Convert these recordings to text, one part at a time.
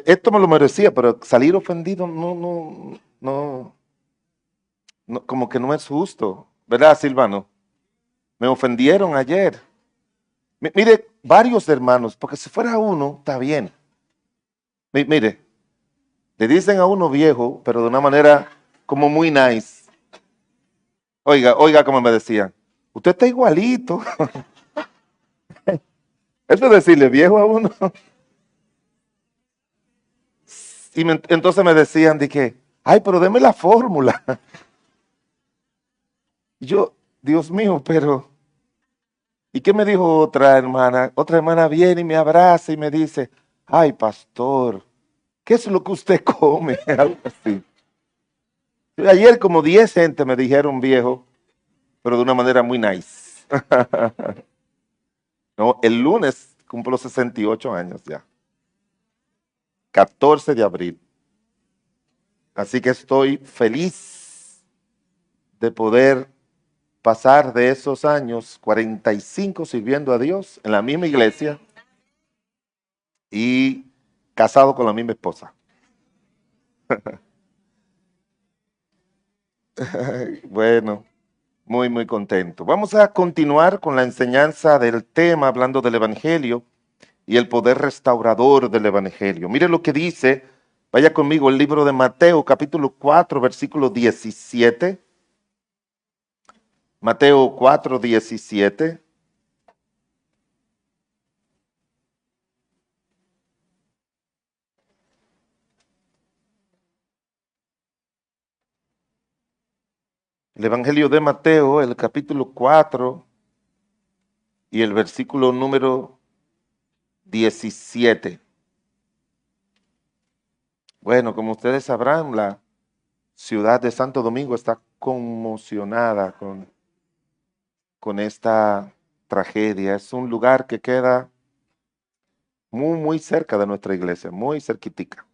Esto me lo merecía, pero salir ofendido no, como que no es justo, ¿verdad, Silvano? Me ofendieron ayer. Mire, varios hermanos, porque si fuera uno, está bien. Mire, le dicen a uno viejo, pero de una manera como muy nice. Oiga, oiga, como me decían, usted está igualito. Eso es decirle viejo a uno. Y entonces me decían de que, ay, pero deme la fórmula. Y yo, Dios mío, pero ¿y qué me dijo otra hermana? Otra hermana viene y me abraza y me dice, ay, pastor, ¿qué es lo que usted come? Algo así. Ayer como 10 gente me dijeron viejo, pero de una manera muy nice. No, el lunes cumplo 68 años ya, 14 de abril. Así que estoy feliz de poder pasar de esos años 45 sirviendo a Dios en la misma iglesia y casado con la misma esposa. Bueno, muy contento. Vamos a continuar con la enseñanza del tema, hablando del Evangelio y el poder restaurador del Evangelio. Mire lo que dice, vaya conmigo, el libro de Mateo, capítulo 4, versículo 17. Mateo 4, 17. El Evangelio de Mateo, el capítulo 4 y el versículo número 17. Bueno, como ustedes sabrán, la ciudad de Santo Domingo está conmocionada con esta tragedia. Es un lugar que queda muy cerca de nuestra iglesia, muy cerquitica.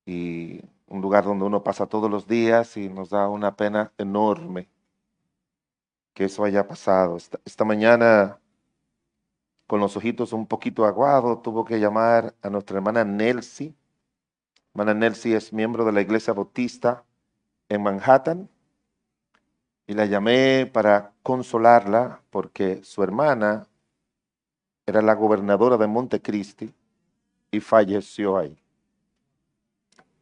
Y un lugar donde uno pasa todos los días y nos da una pena enorme que eso haya pasado. Esta mañana, con los ojitos un poquito aguados, tuvo que llamar a nuestra hermana Nelsie. Hermana Nelsie es miembro de la iglesia bautista en Manhattan y la llamé para consolarla porque su hermana era la gobernadora de Montecristi y falleció ahí.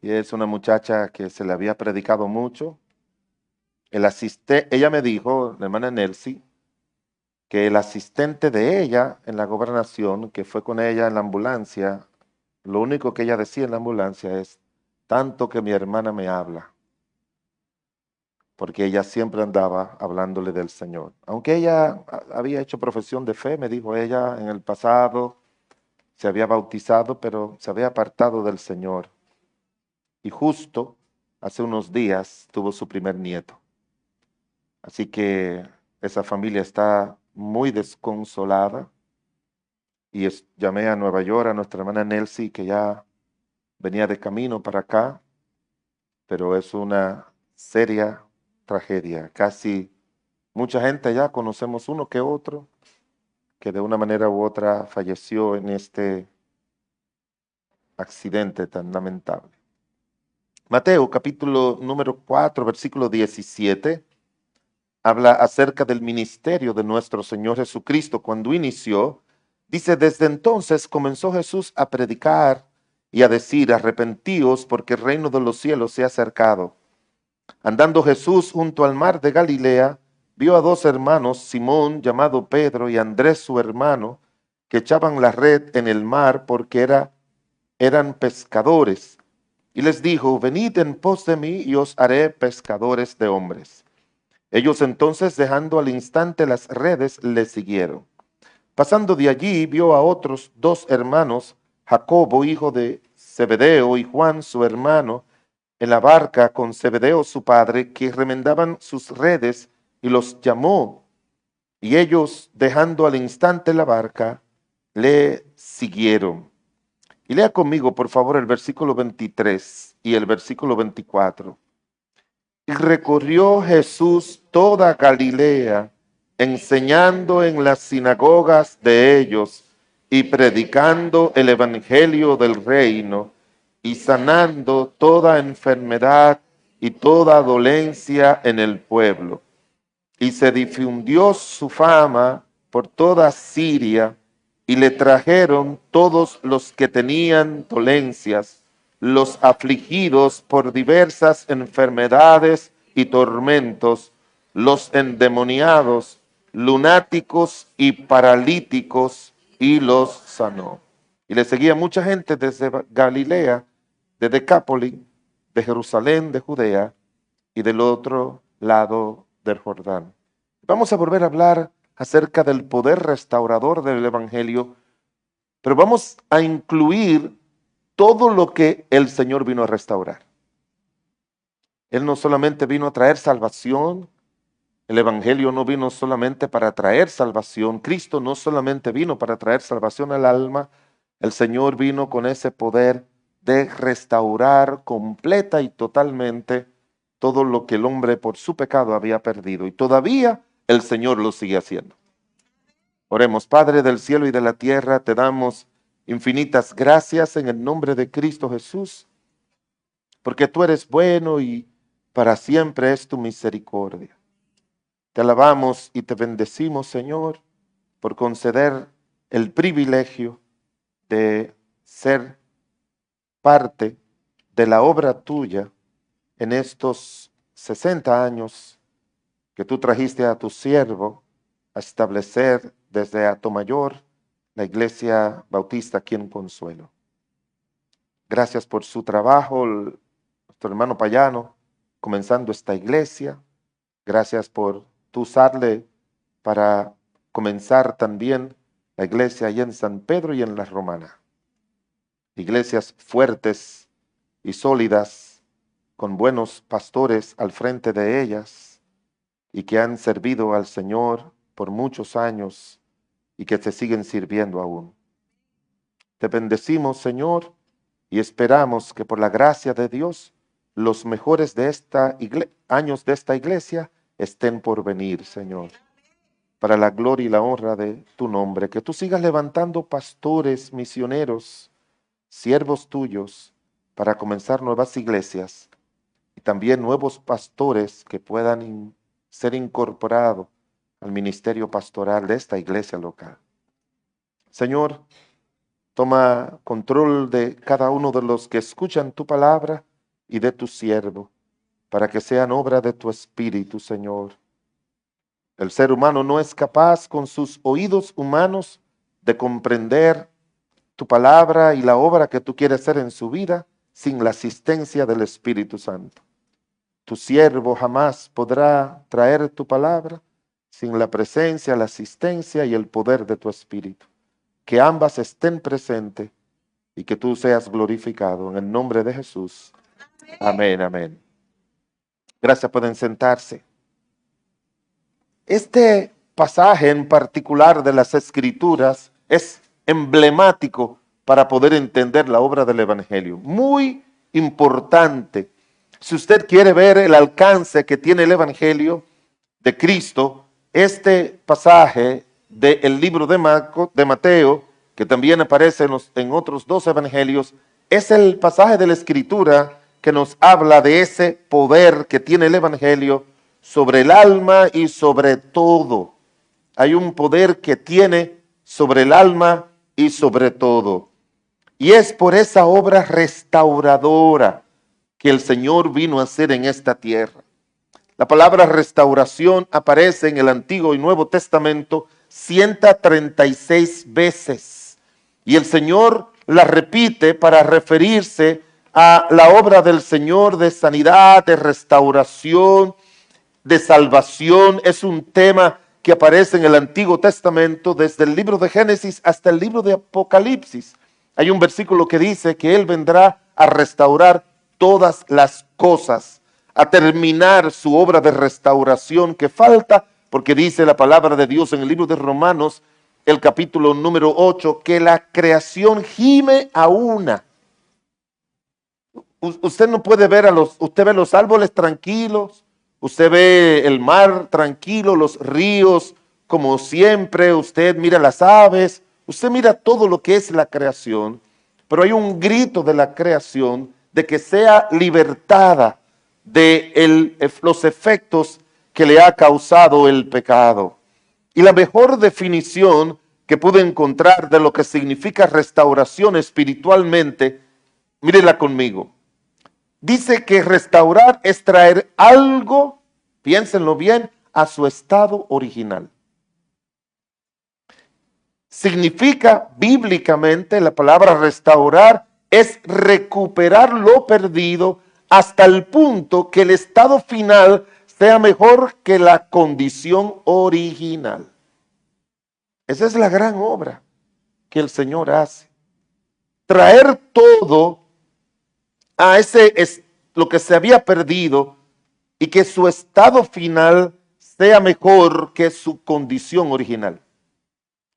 Y es una muchacha que se le había predicado mucho. Ella me dijo, la hermana Nelsie, que el asistente de ella en la gobernación, que fue con ella en la ambulancia, lo único que ella decía en la ambulancia es, tanto que mi hermana me habla, porque ella siempre andaba hablándole del Señor. Aunque ella había hecho profesión de fe, me dijo ella, en el pasado se había bautizado, pero se había apartado del Señor. Y justo hace unos días tuvo su primer nieto. Así que esa familia está muy desconsolada y llamé a Nueva York a nuestra hermana Nelsie, que ya venía de camino para acá, pero es una seria tragedia. Casi mucha gente ya conocemos uno que otro que de una manera u otra falleció en este accidente tan lamentable. Mateo capítulo número 4, versículo 17. Habla acerca del ministerio de nuestro Señor Jesucristo cuando inició. Dice, desde entonces comenzó Jesús a predicar y a decir, arrepentíos porque el reino de los cielos se ha acercado. Andando Jesús junto al mar de Galilea, vio a dos hermanos, Simón llamado Pedro y Andrés su hermano, que echaban la red en el mar porque eran pescadores. Y les dijo, venid en pos de mí y os haré pescadores de hombres. Ellos entonces, dejando al instante las redes, le siguieron. Pasando de allí, vio a otros dos hermanos, Jacobo, hijo de Zebedeo, y Juan, su hermano, en la barca con Zebedeo, su padre, que remendaban sus redes, y los llamó. Y ellos, dejando al instante la barca, le siguieron. Y lea conmigo, por favor, el versículo 23 y el versículo 24. Y recorrió Jesús toda Galilea, enseñando en las sinagogas de ellos y predicando el evangelio del reino y sanando toda enfermedad y toda dolencia en el pueblo. Y se difundió su fama por toda Siria, y le trajeron todos los que tenían dolencias, los afligidos por diversas enfermedades y tormentos, los endemoniados, lunáticos y paralíticos, y los sanó. Y le seguía mucha gente desde Galilea, de Decápolis, de Jerusalén, de Judea y del otro lado del Jordán. Vamos a volver a hablar acerca del poder restaurador del Evangelio, pero vamos a incluir todo lo que el Señor vino a restaurar. Él no solamente vino a traer salvación, el Evangelio no vino solamente para traer salvación, Cristo no solamente vino para traer salvación al alma, el Señor vino con ese poder de restaurar completa y totalmente todo lo que el hombre por su pecado había perdido, y todavía el Señor lo sigue haciendo. Oremos. Padre del cielo y de la tierra, te damos infinitas gracias en el nombre de Cristo Jesús, porque tú eres bueno y para siempre es tu misericordia. Te alabamos y te bendecimos, Señor, por conceder el privilegio de ser parte de la obra tuya en estos 60 años que tú trajiste a tu siervo a establecer desde Atomayor la Iglesia Bautista aquí en Consuelo. Gracias por su trabajo, nuestro hermano Payano, comenzando esta iglesia. Gracias por tú usarle para comenzar también la iglesia allá en San Pedro y en La Romana. Iglesias fuertes y sólidas, con buenos pastores al frente de ellas y que han servido al Señor por muchos años y que te siguen sirviendo aún. Te bendecimos, Señor, y esperamos que por la gracia de Dios los mejores de años de esta iglesia estén por venir, Señor, para la gloria y la honra de tu nombre. Que tú sigas levantando pastores, misioneros, siervos tuyos, para comenzar nuevas iglesias y también nuevos pastores que puedan ser incorporados al ministerio pastoral de esta iglesia local. Señor, toma control de cada uno de los que escuchan tu palabra y de tu siervo, para que sean obra de tu espíritu, Señor. El ser humano no es capaz con sus oídos humanos de comprender tu palabra y la obra que tú quieres hacer en su vida sin la asistencia del Espíritu Santo. Tu siervo jamás podrá traer tu palabra sin la presencia, la asistencia y el poder de tu Espíritu. Que ambas estén presentes y que tú seas glorificado en el nombre de Jesús. Amén, amén. Gracias, pueden sentarse. Este pasaje en particular de las Escrituras es emblemático para poder entender la obra del Evangelio. Muy importante. Si usted quiere ver el alcance que tiene el Evangelio de Cristo, este pasaje del libro de Mateo, que también aparece en otros dos evangelios, es el pasaje de la Escritura que nos habla de ese poder que tiene el Evangelio sobre el alma y sobre todo. Hay un poder que tiene sobre el alma y sobre todo. Y es por esa obra restauradora que el Señor vino a hacer en esta tierra. La palabra restauración aparece en el Antiguo y Nuevo Testamento 136 veces. Y el Señor la repite para referirse a la obra del Señor de sanidad, de restauración, de salvación. Es un tema que aparece en el Antiguo Testamento desde el libro de Génesis hasta el libro de Apocalipsis. Hay un versículo que dice que Él vendrá a restaurar todas las cosas, a terminar su obra de restauración que falta, porque dice la palabra de Dios en el libro de Romanos, el capítulo número 8, que la creación gime a una. Usted no puede ver usted ve los árboles tranquilos, usted ve el mar tranquilo, los ríos como siempre, usted mira las aves, usted mira todo lo que es la creación, pero hay un grito de la creación de que sea libertada de los efectos que le ha causado el pecado. Y la mejor definición que pude encontrar de lo que significa restauración espiritualmente, mírenla conmigo. Dice que restaurar es traer algo, piénsenlo bien, a su estado original. Significa bíblicamente la palabra restaurar es recuperar lo perdido hasta el punto que el estado final sea mejor que la condición original. Esa es la gran obra que el Señor hace. Traer todo a lo que se había perdido y que su estado final sea mejor que su condición original.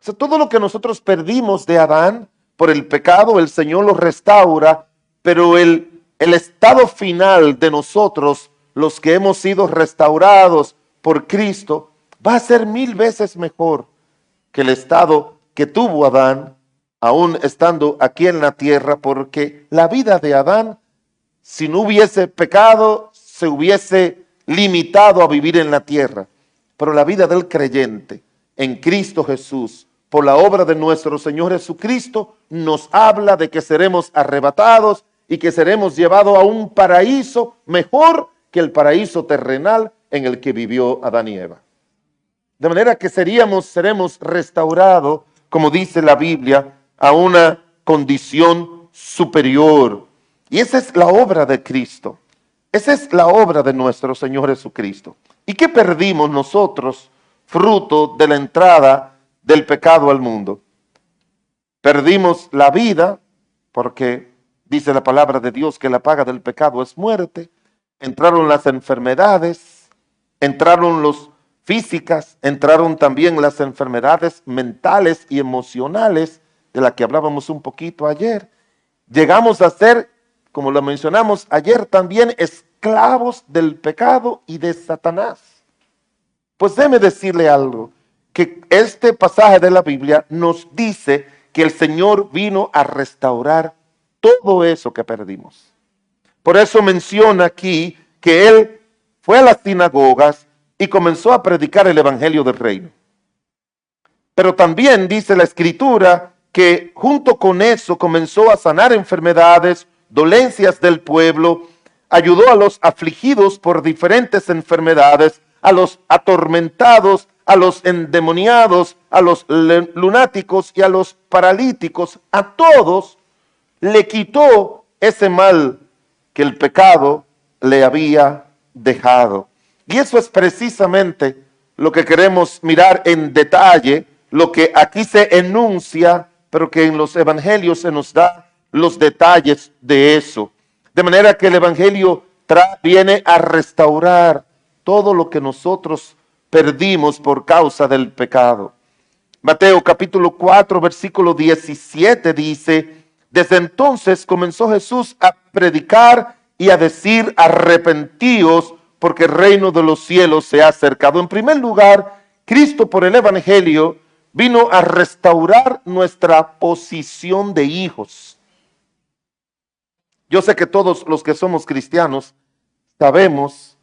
O sea, todo lo que nosotros perdimos de Adán por el pecado, el Señor lo restaura, pero el estado final de nosotros, los que hemos sido restaurados por Cristo, va a ser 1000 veces mejor que el estado que tuvo Adán, aún estando aquí en la tierra, porque la vida de Adán, si no hubiese pecado, se hubiese limitado a vivir en la tierra. Pero la vida del creyente en Cristo Jesús, por la obra de nuestro Señor Jesucristo, nos habla de que seremos arrebatados y que seremos llevados a un paraíso mejor que el paraíso terrenal en el que vivió Adán y Eva. De manera que seremos restaurados, como dice la Biblia, a una condición superior. Y esa es la obra de Cristo. Esa es la obra de nuestro Señor Jesucristo. ¿Y qué perdimos nosotros, fruto de la entrada del pecado al mundo? Perdimos la vida, porque dice la palabra de Dios que la paga del pecado es muerte. Entraron las enfermedades, entraron los físicas, entraron también las enfermedades mentales y emocionales, de las que hablábamos un poquito ayer. Llegamos a ser, como lo mencionamos ayer también, esclavos del pecado y de Satanás. Pues déjeme decirle algo, que este pasaje de la Biblia nos dice que el Señor vino a restaurar todo eso que perdimos. Por eso menciona aquí que Él fue a las sinagogas y comenzó a predicar el evangelio del reino. Pero también dice la Escritura que junto con eso comenzó a sanar enfermedades, dolencias del pueblo, ayudó a los afligidos por diferentes enfermedades, a los atormentados, a los endemoniados, a los lunáticos y a los paralíticos. A todos le quitó ese mal que el pecado le había dejado. Y eso es precisamente lo que queremos mirar en detalle, lo que aquí se enuncia, pero que en los evangelios se nos da los detalles de eso. De manera que el evangelio viene a restaurar todo lo que nosotros perdimos por causa del pecado. Mateo capítulo 4, versículo 17 dice: desde entonces comenzó Jesús a predicar y a decir: arrepentíos, porque el reino de los cielos se ha acercado. En primer lugar, Cristo por el evangelio vino a restaurar nuestra posición de hijos. Yo sé que todos los que somos cristianos sabemos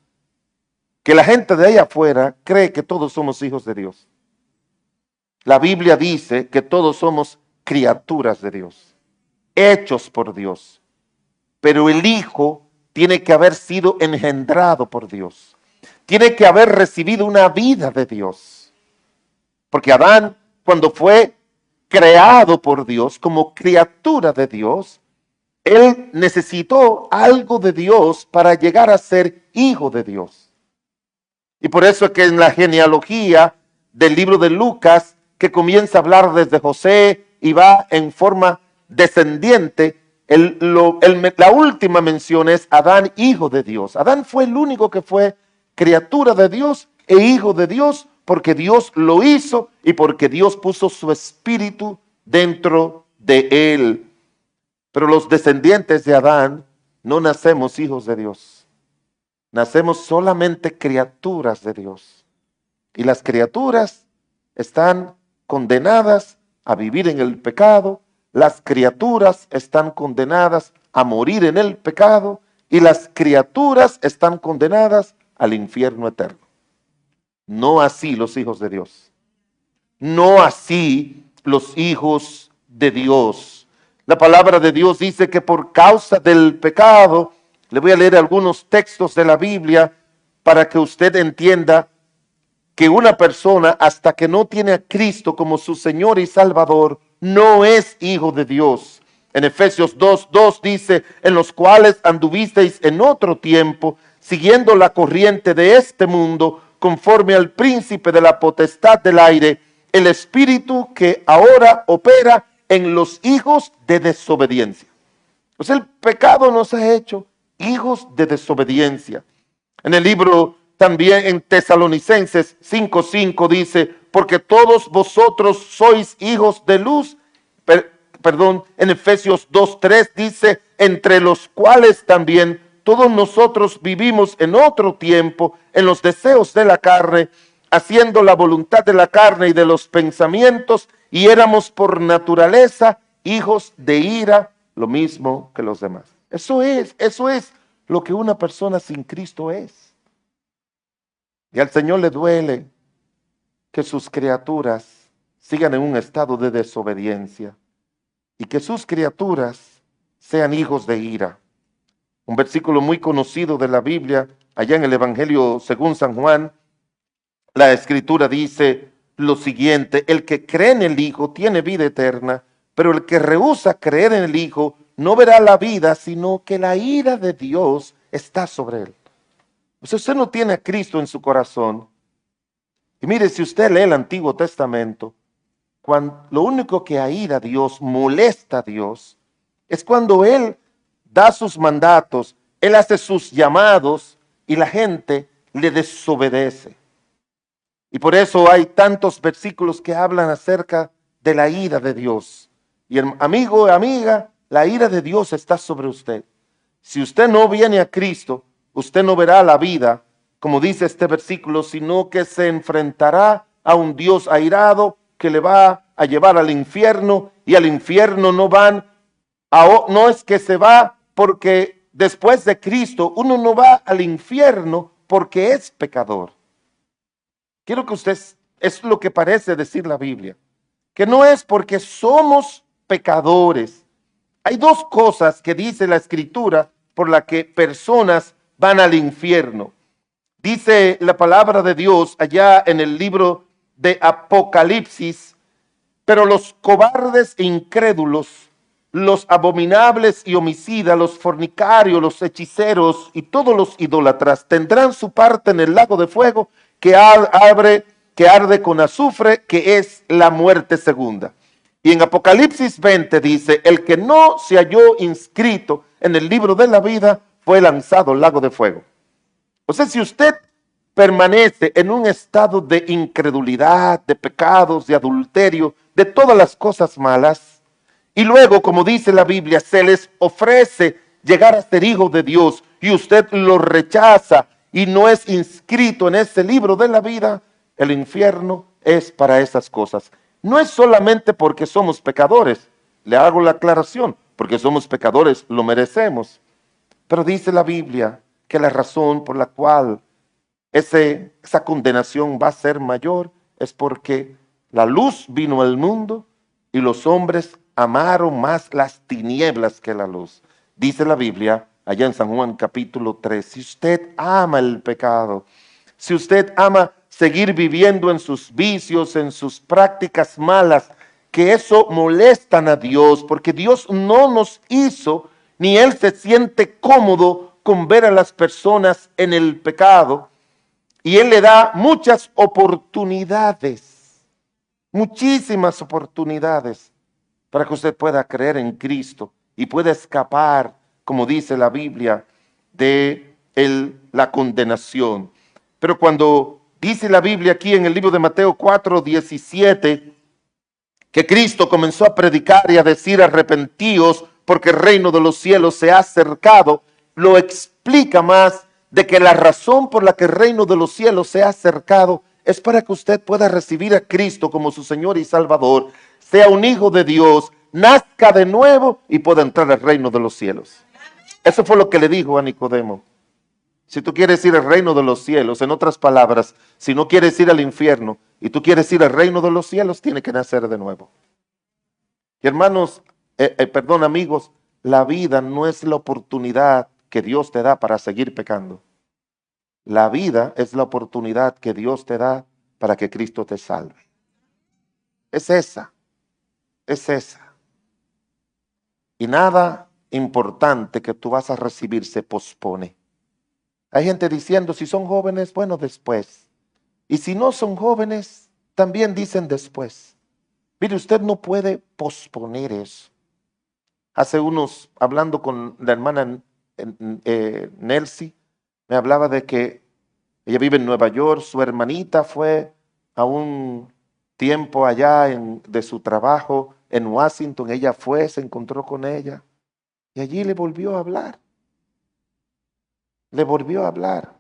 que la gente de allá afuera cree que todos somos hijos de Dios. La Biblia dice que todos somos criaturas de Dios, hechos por Dios. Pero el hijo tiene que haber sido engendrado por Dios. Tiene que haber recibido una vida de Dios. Porque Adán, cuando fue creado por Dios como criatura de Dios, él necesitó algo de Dios para llegar a ser hijo de Dios. Y por eso es que en la genealogía del libro de Lucas, que comienza a hablar desde José y va en forma descendiente, la última mención es Adán, hijo de Dios. Adán fue el único que fue criatura de Dios e hijo de Dios, porque Dios lo hizo y porque Dios puso su espíritu dentro de él. Pero los descendientes de Adán no nacemos hijos de Dios. Nacemos solamente criaturas de Dios. Y las criaturas están condenadas a vivir en el pecado, las criaturas están condenadas a morir en el pecado y las criaturas están condenadas al infierno eterno. No así los hijos de Dios. No así los hijos de Dios. La palabra de Dios dice que por causa del pecado, le voy a leer algunos textos de la Biblia para que usted entienda que una persona hasta que no tiene a Cristo como su Señor y Salvador, no es hijo de Dios. En Efesios 2:2 dice, en los cuales anduvisteis en otro tiempo, siguiendo la corriente de este mundo, conforme al príncipe de la potestad del aire, el espíritu que ahora opera en los hijos de desobediencia. Pues el pecado nos ha hecho hijos de desobediencia. En el libro también en Tesalonicenses 5:5 dice, porque todos vosotros sois hijos de luz, en Efesios 2:3 dice, entre los cuales también todos nosotros vivimos en otro tiempo, en los deseos de la carne, haciendo la voluntad de la carne y de los pensamientos, y éramos por naturaleza hijos de ira, lo mismo que los demás. Eso es lo que una persona sin Cristo es. Y al Señor le duele que sus criaturas sigan en un estado de desobediencia y que sus criaturas sean hijos de ira. Un versículo muy conocido de la Biblia, allá en el Evangelio según San Juan, la Escritura dice lo siguiente, el que cree en el Hijo tiene vida eterna, pero el que rehúsa creer en el Hijo no verá la vida, sino que la ira de Dios está sobre él. O sea, usted no tiene a Cristo en su corazón. Y mire, si usted lee el Antiguo Testamento, lo único que aira a Dios, molesta a Dios, es cuando Él da sus mandatos, Él hace sus llamados y la gente le desobedece. Y por eso hay tantos versículos que hablan acerca de la ira de Dios. Y amigo, amiga, la ira de Dios está sobre usted. Si usted no viene a Cristo, usted no verá la vida, como dice este versículo, sino que se enfrentará a un Dios airado que le va a llevar al infierno, y al infierno no es que se va porque después de Cristo, uno no va al infierno porque es pecador. Quiero que usted, es lo que parece decir la Biblia, que no es porque somos pecadores. Hay dos cosas que dice la Escritura por las que personas van al infierno. Dice la palabra de Dios allá en el libro de Apocalipsis, pero los cobardes e incrédulos, los abominables y homicidas, los fornicarios, los hechiceros y todos los idólatras tendrán su parte en el lago de fuego que arde con azufre, que es la muerte segunda. Y en Apocalipsis 20 dice, el que no se halló inscrito en el libro de la vida fue lanzado al lago de fuego. O sea, si usted permanece en un estado de incredulidad, de pecados, de adulterio, de todas las cosas malas, y luego, como dice la Biblia, se les ofrece llegar a ser hijo de Dios y usted lo rechaza y no es inscrito en ese libro de la vida, el infierno es para esas cosas. No es solamente porque somos pecadores, le hago la aclaración, porque somos pecadores lo merecemos, pero dice la Biblia que la razón por la cual esa condenación va a ser mayor es porque la luz vino al mundo y los hombres amaron más las tinieblas que la luz. Dice la Biblia allá en San Juan capítulo 3, si usted ama el pecado, si usted ama seguir viviendo en sus vicios, en sus prácticas malas, que eso molestan a Dios, porque Dios no nos hizo, ni Él se siente cómodo con ver a las personas en el pecado, y Él le da muchas oportunidades, muchísimas oportunidades, para que usted pueda creer en Cristo y pueda escapar, como dice la Biblia, de la condenación. Pero cuando dice la Biblia aquí en el libro de Mateo 4:17, que Cristo comenzó a predicar y a decir arrepentíos porque el reino de los cielos se ha acercado, lo explica más de que la razón por la que el reino de los cielos se ha acercado es para que usted pueda recibir a Cristo como su Señor y Salvador, sea un hijo de Dios, nazca de nuevo y pueda entrar al reino de los cielos. Eso fue lo que le dijo a Nicodemo. Si tú quieres ir al reino de los cielos, en otras palabras, si no quieres ir al infierno y tú quieres ir al reino de los cielos, tienes que nacer de nuevo. Y hermanos, perdón amigos, la vida no es la oportunidad que Dios te da para seguir pecando. La vida es la oportunidad que Dios te da para que Cristo te salve. Es esa, es esa. Y nada importante que tú vas a recibir se pospone. Hay gente diciendo, si son jóvenes, bueno, después. Y si no son jóvenes, también dicen después. Mire, usted no puede posponer eso. Hace unos, hablando con la hermana Nelsie, me hablaba de que ella vive en Nueva York, su hermanita fue a un tiempo allá de su trabajo en Washington, ella fue, se encontró con ella y allí le volvió a hablar. Le volvió a hablar.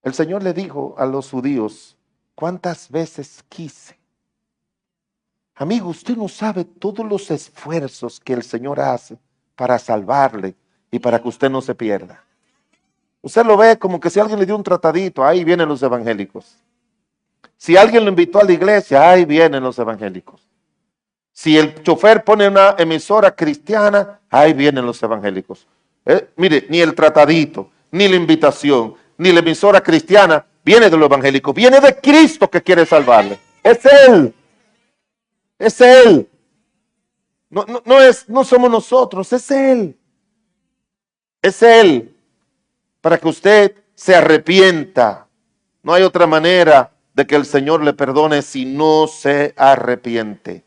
El Señor le dijo a los judíos, ¿cuántas veces quise? Amigo, usted no sabe todos los esfuerzos que el Señor hace para salvarle y para que usted no se pierda. Usted lo ve como que si alguien le dio un tratadito, ahí vienen los evangélicos. Si alguien lo invitó a la iglesia, ahí vienen los evangélicos. Si el chofer pone una emisora cristiana, ahí vienen los evangélicos. Mire, ni el tratadito, ni la invitación, ni la emisora cristiana viene de los evangélicos, viene de Cristo que quiere salvarle. Es Él. Es Él. No somos nosotros, es Él. Es Él. Para que usted se arrepienta. No hay otra manera de que el Señor le perdone si no se arrepiente.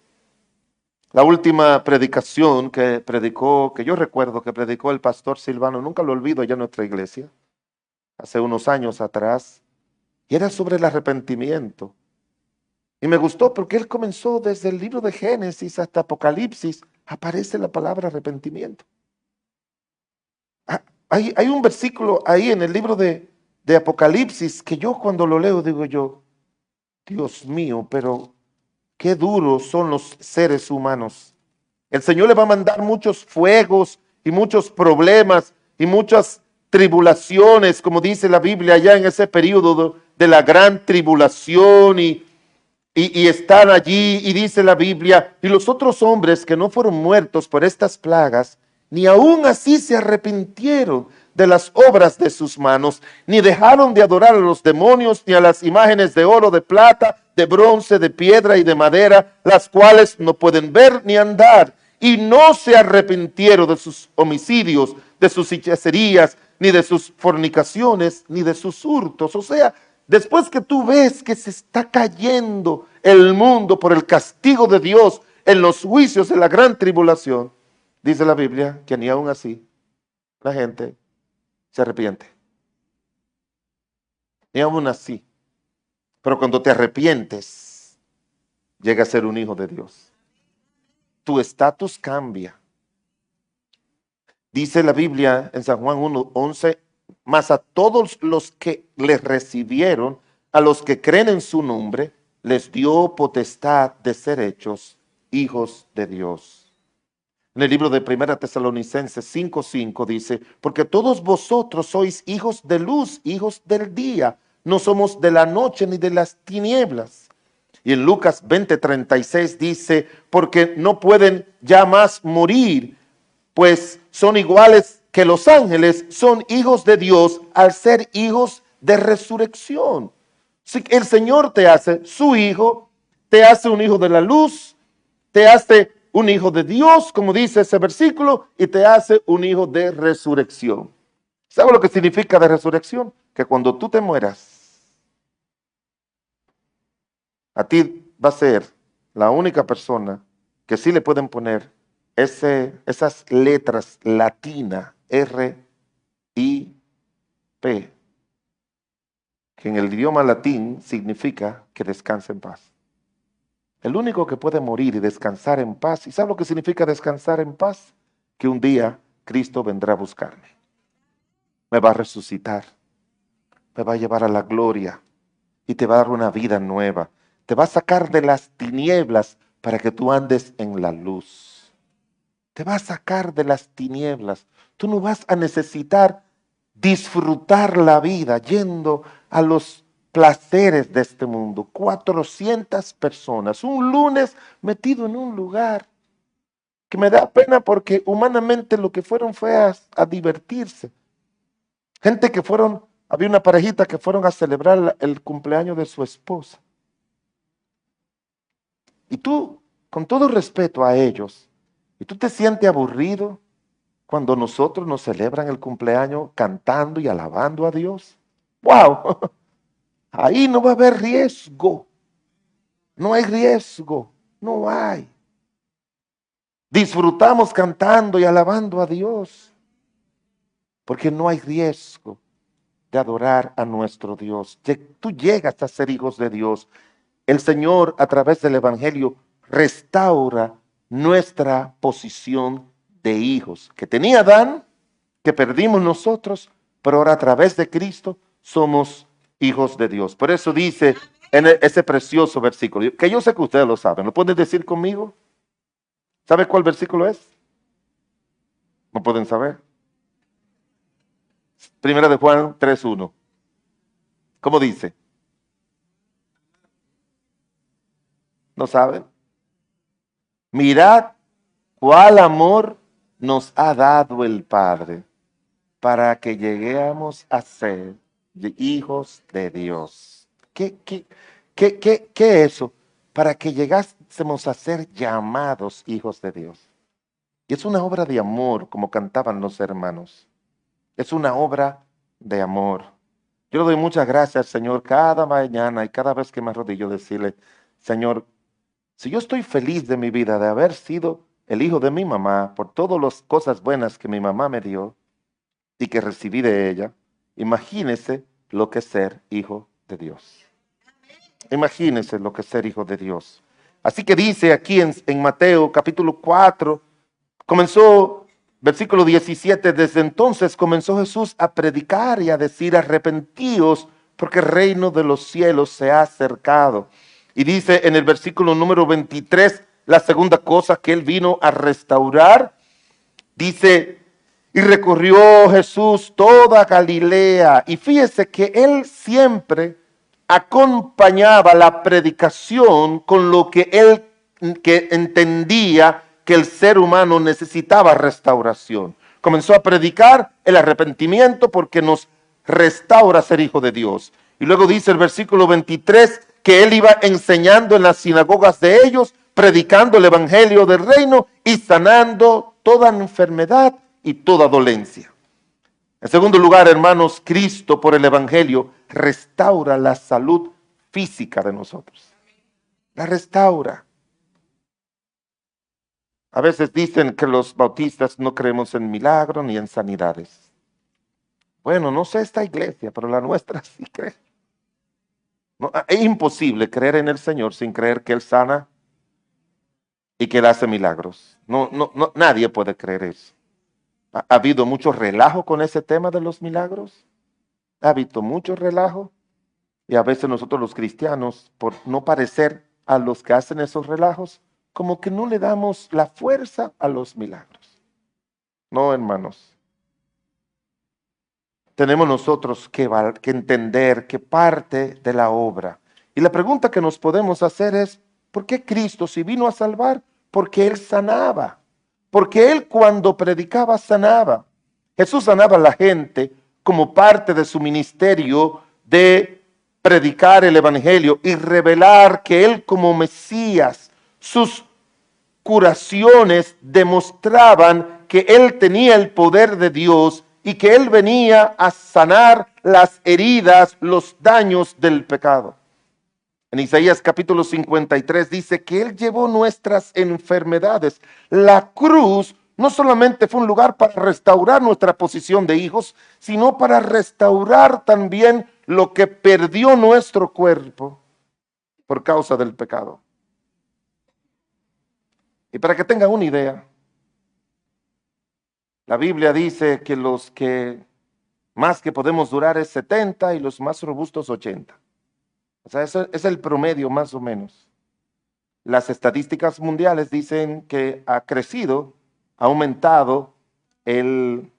La última predicación que predicó, que yo recuerdo que predicó el pastor Silvano, nunca lo olvido allá en nuestra iglesia, hace unos años atrás, y era sobre el arrepentimiento. Y me gustó porque él comenzó desde el libro de Génesis hasta Apocalipsis, aparece la palabra arrepentimiento. Hay un versículo ahí en el libro de Apocalipsis que yo cuando lo leo digo yo, Dios mío, pero qué duros son los seres humanos. El Señor le va a mandar muchos fuegos y muchos problemas y muchas tribulaciones, como dice la Biblia allá en ese periodo de la gran tribulación y están allí y dice la Biblia, y los otros hombres que no fueron muertos por estas plagas, ni aún así se arrepintieron de las obras de sus manos, ni dejaron de adorar a los demonios, ni a las imágenes de oro, de plata, de bronce, de piedra y de madera, las cuales no pueden ver ni andar, y no se arrepintieron de sus homicidios, de sus hechicerías, ni de sus fornicaciones, ni de sus hurtos. O sea, después que tú ves que se está cayendo el mundo por el castigo de Dios en los juicios de la gran tribulación, dice la Biblia que ni aún así la gente se arrepiente. Ni aún así. Pero cuando te arrepientes, llega a ser un hijo de Dios. Tu estatus cambia. Dice la Biblia en San Juan 1:11, mas a todos los que les recibieron, a los que creen en su nombre, les dio potestad de ser hechos hijos de Dios. En el libro de 1 Tesalonicenses 5:5 dice, porque todos vosotros sois hijos de luz, hijos del día, no somos de la noche ni de las tinieblas. Y en Lucas 20:36 dice, porque no pueden ya más morir, pues son iguales que los ángeles, son hijos de Dios al ser hijos de resurrección. Si el Señor te hace su hijo, te hace un hijo de la luz, te hace un hijo de Dios, como dice ese versículo, y te hace un hijo de resurrección. ¿Sabe lo que significa de resurrección? Que cuando tú te mueras, a ti va a ser la única persona que sí le pueden poner esas letras latinas, R-I-P, que en el idioma latín significa que descansa en paz. El único que puede morir y descansar en paz, ¿y sabe lo que significa descansar en paz? Que un día Cristo vendrá a buscarme. Me va a resucitar. Me va a llevar a la gloria. y te va a dar una vida nueva. Te va a sacar de las tinieblas para que tú andes en la luz. Te va a sacar de las tinieblas. Tú no vas a necesitar disfrutar la vida yendo a los placeres de este mundo. 400 personas, un lunes metido en un lugar que me da pena porque humanamente lo que fueron fue a divertirse. Gente que fueron, había una parejita que fueron a celebrar el cumpleaños de su esposa. Y tú, con todo respeto a ellos, y tú te sientes aburrido cuando nosotros nos celebran el cumpleaños cantando y alabando a Dios. ¡Wow! Ahí no va a haber riesgo. No hay riesgo. No hay. Disfrutamos cantando y alabando a Dios. Porque no hay riesgo de adorar a nuestro Dios. Tú llegas a ser hijos de Dios. El Señor, a través del Evangelio, restaura nuestra posición de hijos que tenía Adán, que perdimos nosotros, pero ahora a través de Cristo somos hijos de Dios. Por eso dice en ese precioso versículo, que yo sé que ustedes lo saben, ¿lo pueden decir conmigo? ¿Sabe cuál versículo es? ¿No pueden saber? Primera de Juan 3:1. ¿Cómo dice? ¿No saben? Mirad cuál amor nos ha dado el Padre para que lleguemos a ser hijos de Dios. ¿Qué es eso? Para que llegásemos a ser llamados hijos de Dios. Y es una obra de amor, como cantaban los hermanos. Es una obra de amor. Yo le doy muchas gracias al Señor cada mañana y cada vez que me arrodillo decirle, Señor, si yo estoy feliz de mi vida, de haber sido el hijo de mi mamá, por todas las cosas buenas que mi mamá me dio y que recibí de ella, imagínese lo que es ser hijo de Dios. Imagínese lo que es ser hijo de Dios. Así que dice aquí en Mateo capítulo 4, comenzó, versículo 17, desde entonces comenzó Jesús a predicar y a decir, arrepentíos, porque el reino de los cielos se ha acercado. Y dice en el versículo número 23, la segunda cosa que él vino a restaurar, dice, y recorrió Jesús toda Galilea. Y fíjese que él siempre acompañaba la predicación con lo que él que entendía que el ser humano necesitaba restauración. Comenzó a predicar el arrepentimiento porque nos restaura ser hijo de Dios. Y luego dice el versículo 23 que él iba enseñando en las sinagogas de ellos, predicando el evangelio del reino y sanando toda enfermedad y toda dolencia. En segundo lugar, hermanos, Cristo por el evangelio restaura la salud física de nosotros. La restaura. A veces dicen que los bautistas no creemos en milagros ni en sanidades. Bueno, no sé esta iglesia, pero la nuestra sí cree. No, es imposible creer en el Señor sin creer que Él sana y que Él hace milagros. No, nadie puede creer eso. Ha habido mucho relajo con ese tema de los milagros. Ha habido mucho relajo. Y a veces nosotros los cristianos, por no parecer a los que hacen esos relajos, como que no le damos la fuerza a los milagros. No, hermanos. Tenemos nosotros que entender que parte de la obra. Y la pregunta que nos podemos hacer es, ¿por qué Cristo si vino a salvar? Porque Él sanaba. Porque Él cuando predicaba sanaba. Jesús sanaba a la gente como parte de su ministerio de predicar el evangelio y revelar que Él como Mesías, sus curaciones demostraban que Él tenía el poder de Dios y que Él venía a sanar las heridas, los daños del pecado. En Isaías capítulo 53 dice que Él llevó nuestras enfermedades. La cruz no solamente fue un lugar para restaurar nuestra posición de hijos, sino para restaurar también lo que perdió nuestro cuerpo por causa del pecado. Y para que tengan una idea, la Biblia dice que los que más que podemos durar es 70 y los más robustos 80. O sea, eso es el promedio más o menos. Las estadísticas mundiales dicen que ha crecido, ha aumentado el,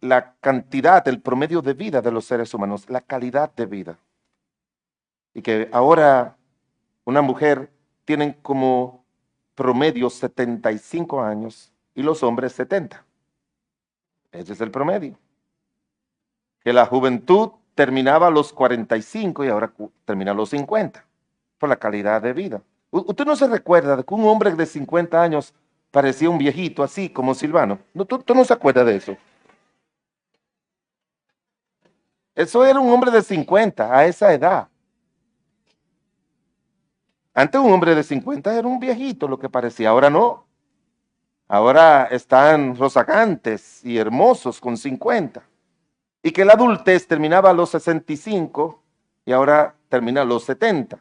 la cantidad, el promedio de vida de los seres humanos, la calidad de vida. Y que ahora una mujer tiene como promedio 75 años y los hombres 70. Ese es el promedio. Que la juventud terminaba a los 45 y ahora termina a los 50 por la calidad de vida. ¿Usted no se recuerda de que un hombre de 50 años parecía un viejito así como Silvano? No, ¿tú no se acuerda de eso? Eso era un hombre de 50 a esa edad. Antes un hombre de 50 era un viejito lo que parecía, ahora no. Ahora están rozagantes y hermosos con 50. Y que la adultez terminaba a los 65 y ahora termina a los 70.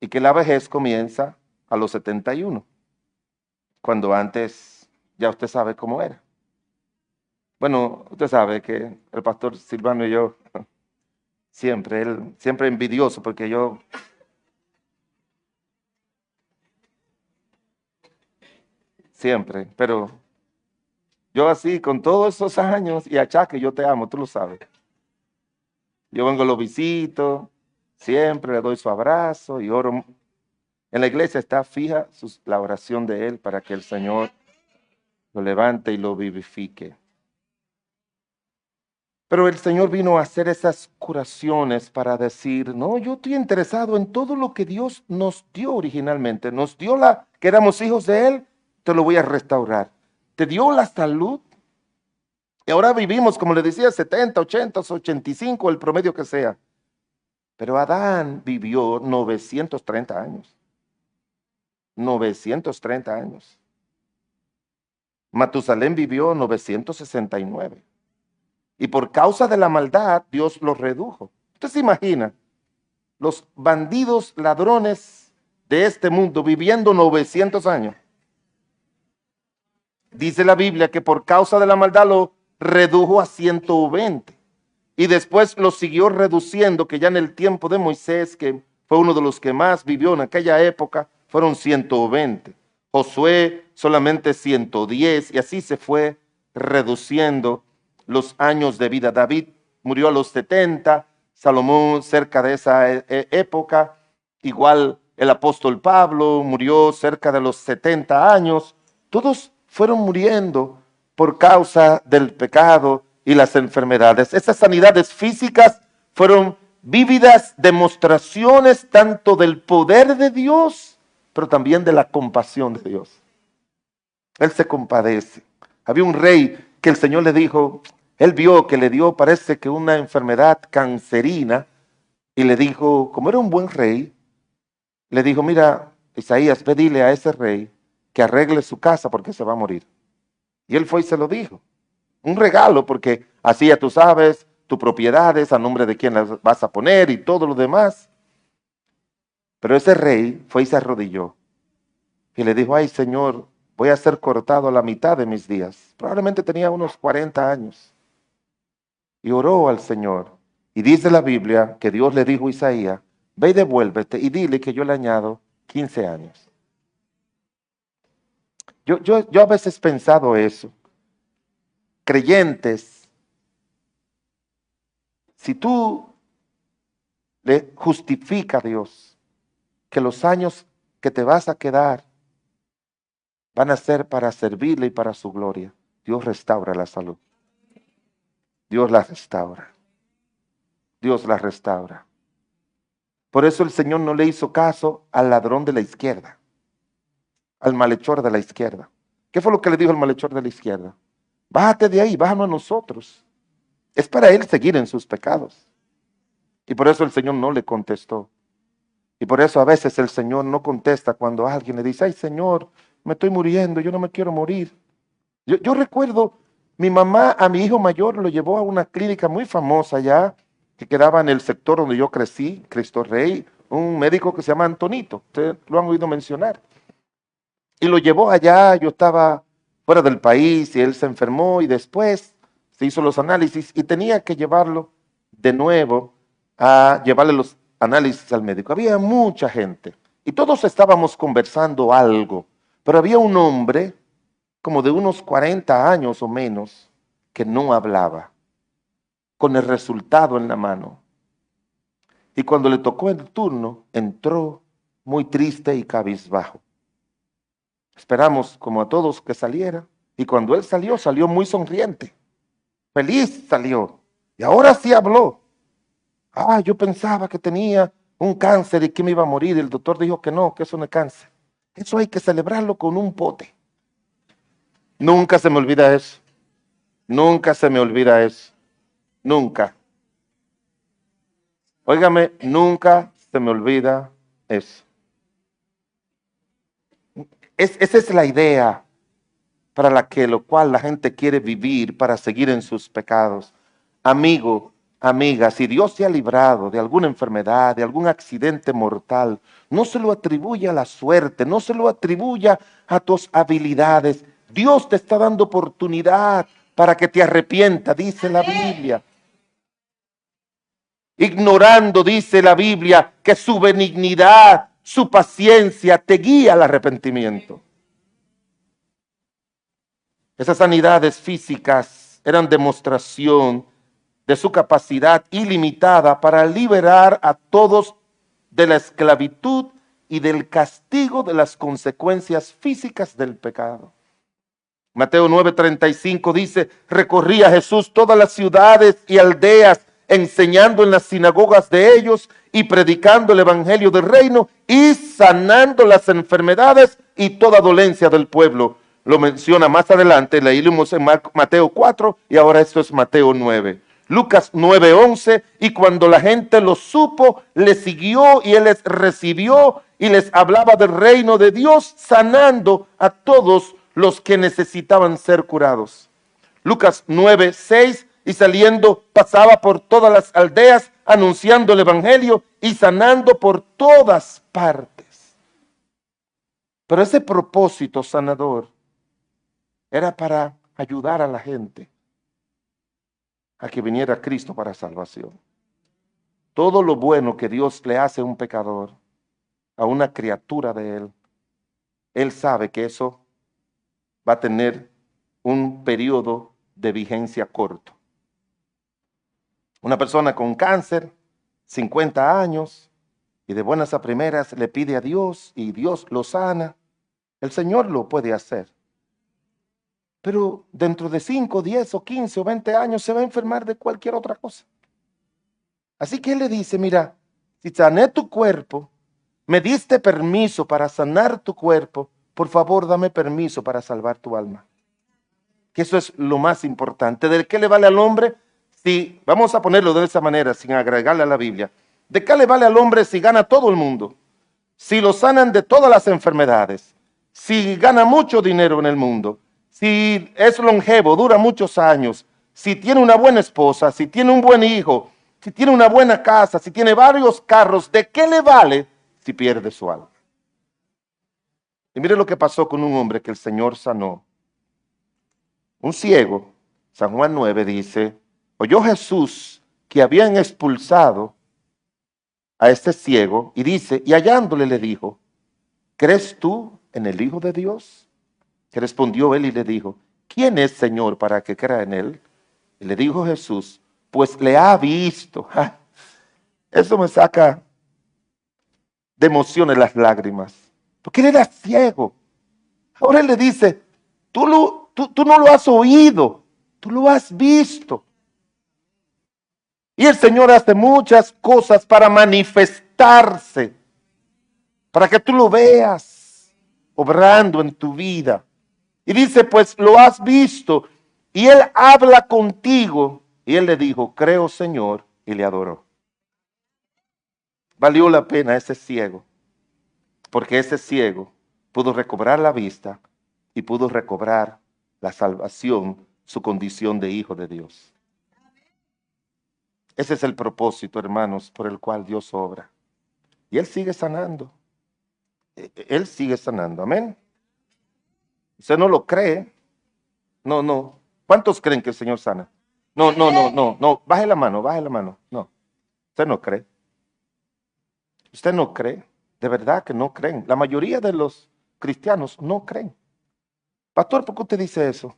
Y que la vejez comienza a los 71, cuando antes ya usted sabe cómo era. Bueno, usted sabe que el pastor Silvano y yo, él siempre envidioso porque yo siempre, pero yo así, con todos esos años y achaque, yo te amo, tú lo sabes. Yo vengo, lo visito, siempre le doy su abrazo y oro. En la iglesia está fija la oración de él para que el Señor lo levante y lo vivifique. Pero el Señor vino a hacer esas curaciones para decir, no, yo estoy interesado en todo lo que Dios nos dio originalmente. Nos dio que éramos hijos de Él, te lo voy a restaurar. Te dio la salud. Y ahora vivimos, como le decía, 70, 80, 85, el promedio que sea. Pero Adán vivió 930 años. 930 años. Matusalén vivió 969. Y por causa de la maldad, Dios los redujo. Usted se imagina, los bandidos, ladrones de este mundo viviendo 900 años. Dice la Biblia que por causa de la maldad lo redujo a 120. Y después lo siguió reduciendo, que ya en el tiempo de Moisés, que fue uno de los que más vivió en aquella época, fueron 120. Josué solamente 110 y así se fue reduciendo los años de vida. David murió a los 70, Salomón cerca de esa época, igual el apóstol Pablo murió cerca de los 70 años. Todos fueron muriendo por causa del pecado y las enfermedades. Esas sanidades físicas fueron vívidas demostraciones tanto del poder de Dios, pero también de la compasión de Dios. Él se compadece. Había un rey que el Señor le dijo, él vio que le dio, parece que una enfermedad cancerina, y le dijo, como era un buen rey, le dijo, mira, Isaías, ve dile a ese rey que arregle su casa porque se va a morir. Y él fue y se lo dijo. Un regalo, porque así ya tú sabes, tus propiedades, a nombre de quién las vas a poner y todo lo demás. Pero ese rey fue y se arrodilló y le dijo, ay Señor, voy a ser cortado a la mitad de mis días. Probablemente tenía unos 40 años. Y oró al Señor. Y dice la Biblia que Dios le dijo a Isaías, ve y devuélvete y dile que yo le añado 15 años. Yo a veces he pensado eso. Creyentes, si tú le justifica a Dios que los años que te vas a quedar van a ser para servirle y para su gloria, Dios restaura la salud. Dios la restaura. Dios la restaura. Por eso el Señor no le hizo caso al ladrón de la izquierda, al malhechor de la izquierda. ¿Qué fue lo que le dijo el malhechor de la izquierda? Bájate de ahí, bájanos a nosotros. Es para él seguir en sus pecados. Y por eso el Señor no le contestó. Y por eso a veces el Señor no contesta cuando alguien le dice, ay Señor, me estoy muriendo, yo no me quiero morir. Yo recuerdo, mi mamá a mi hijo mayor lo llevó a una clínica muy famosa allá, que quedaba en el sector donde yo crecí, Cristo Rey, un médico que se llama Antonito, ustedes lo han oído mencionar. Y lo llevó allá, yo estaba fuera del país y él se enfermó y después se hizo los análisis y tenía que llevarlo de nuevo a llevarle los análisis al médico. Había mucha gente y todos estábamos conversando algo, pero había un hombre como de unos 40 años o menos que no hablaba, con el resultado en la mano. Y cuando le tocó el turno, entró muy triste y cabizbajo. Esperamos, como a todos, que saliera. Y cuando él salió, salió muy sonriente. Feliz salió. Y ahora sí habló. Yo pensaba que tenía un cáncer y que me iba a morir. El doctor dijo que no, que eso no es cáncer. Eso hay que celebrarlo con un pote. Nunca se me olvida eso. Nunca se me olvida eso. Nunca. Óigame, nunca se me olvida eso. Esa es la idea para lo cual la gente quiere vivir para seguir en sus pecados. Amigo, amiga, si Dios te ha librado de alguna enfermedad, de algún accidente mortal, no se lo atribuya a la suerte, no se lo atribuya a tus habilidades. Dios te está dando oportunidad para que te arrepientas, dice la Biblia. Ignorando, dice la Biblia, que su benignidad, su paciencia te guía al arrepentimiento. Esas sanidades físicas eran demostración de su capacidad ilimitada para liberar a todos de la esclavitud y del castigo de las consecuencias físicas del pecado. Mateo 9:35 dice, recorría Jesús todas las ciudades y aldeas, enseñando en las sinagogas de ellos y predicando el evangelio del reino y sanando las enfermedades y toda dolencia del pueblo. Lo menciona más adelante, leímos en Mateo 4 y ahora esto es Mateo 9. Lucas 9:11, y cuando la gente lo supo, le siguió y él les recibió y les hablaba del reino de Dios, sanando a todos los que necesitaban ser curados. Lucas 9:6, y saliendo pasaba por todas las aldeas anunciando el evangelio y sanando por todas partes. Pero ese propósito sanador era para ayudar a la gente a que viniera Cristo para salvación. Todo lo bueno que Dios le hace a un pecador, a una criatura de Él, Él sabe que eso va a tener un periodo de vigencia corto. Una persona con cáncer, 50 años, y de buenas a primeras le pide a Dios y Dios lo sana. El Señor lo puede hacer. Pero dentro de 5, 10 o 15 o 20 años se va a enfermar de cualquier otra cosa. Así que Él le dice, mira, si sané tu cuerpo, me diste permiso para sanar tu cuerpo, por favor dame permiso para salvar tu alma. Que eso es lo más importante. ¿De qué le vale al hombre? Si, vamos a ponerlo de esa manera, sin agregarle a la Biblia. ¿De qué le vale al hombre si gana todo el mundo? Si lo sanan de todas las enfermedades, si gana mucho dinero en el mundo, si es longevo, dura muchos años, si tiene una buena esposa, si tiene un buen hijo, si tiene una buena casa, si tiene varios carros, ¿de qué le vale si pierde su alma? Y mire lo que pasó con un hombre que el Señor sanó. Un ciego, San Juan 9 dice, oyó Jesús que habían expulsado a este ciego y dice, y hallándole le dijo, ¿crees tú en el Hijo de Dios? Que respondió él y le dijo, ¿quién es, Señor, para que crea en él? Y le dijo Jesús, pues le ha visto. Eso me saca de emoción en las lágrimas, porque él era ciego. Ahora él le dice, tú no lo has oído, tú lo has visto. Y el Señor hace muchas cosas para manifestarse, para que tú lo veas obrando en tu vida. Y dice, pues lo has visto. Y Él habla contigo. Y Él le dijo, creo, Señor, y le adoró. Valió la pena ese ciego, porque ese ciego pudo recobrar la vista y pudo recobrar la salvación, su condición de hijo de Dios. Ese es el propósito, hermanos, por el cual Dios obra. Y Él sigue sanando. Él sigue sanando. Amén. ¿Usted no lo cree? No. ¿Cuántos creen que el Señor sana? No. Baje la mano, baje la mano. No. Usted no cree. Usted no cree. De verdad que no creen. La mayoría de los cristianos no creen. Pastor, ¿por qué usted dice eso?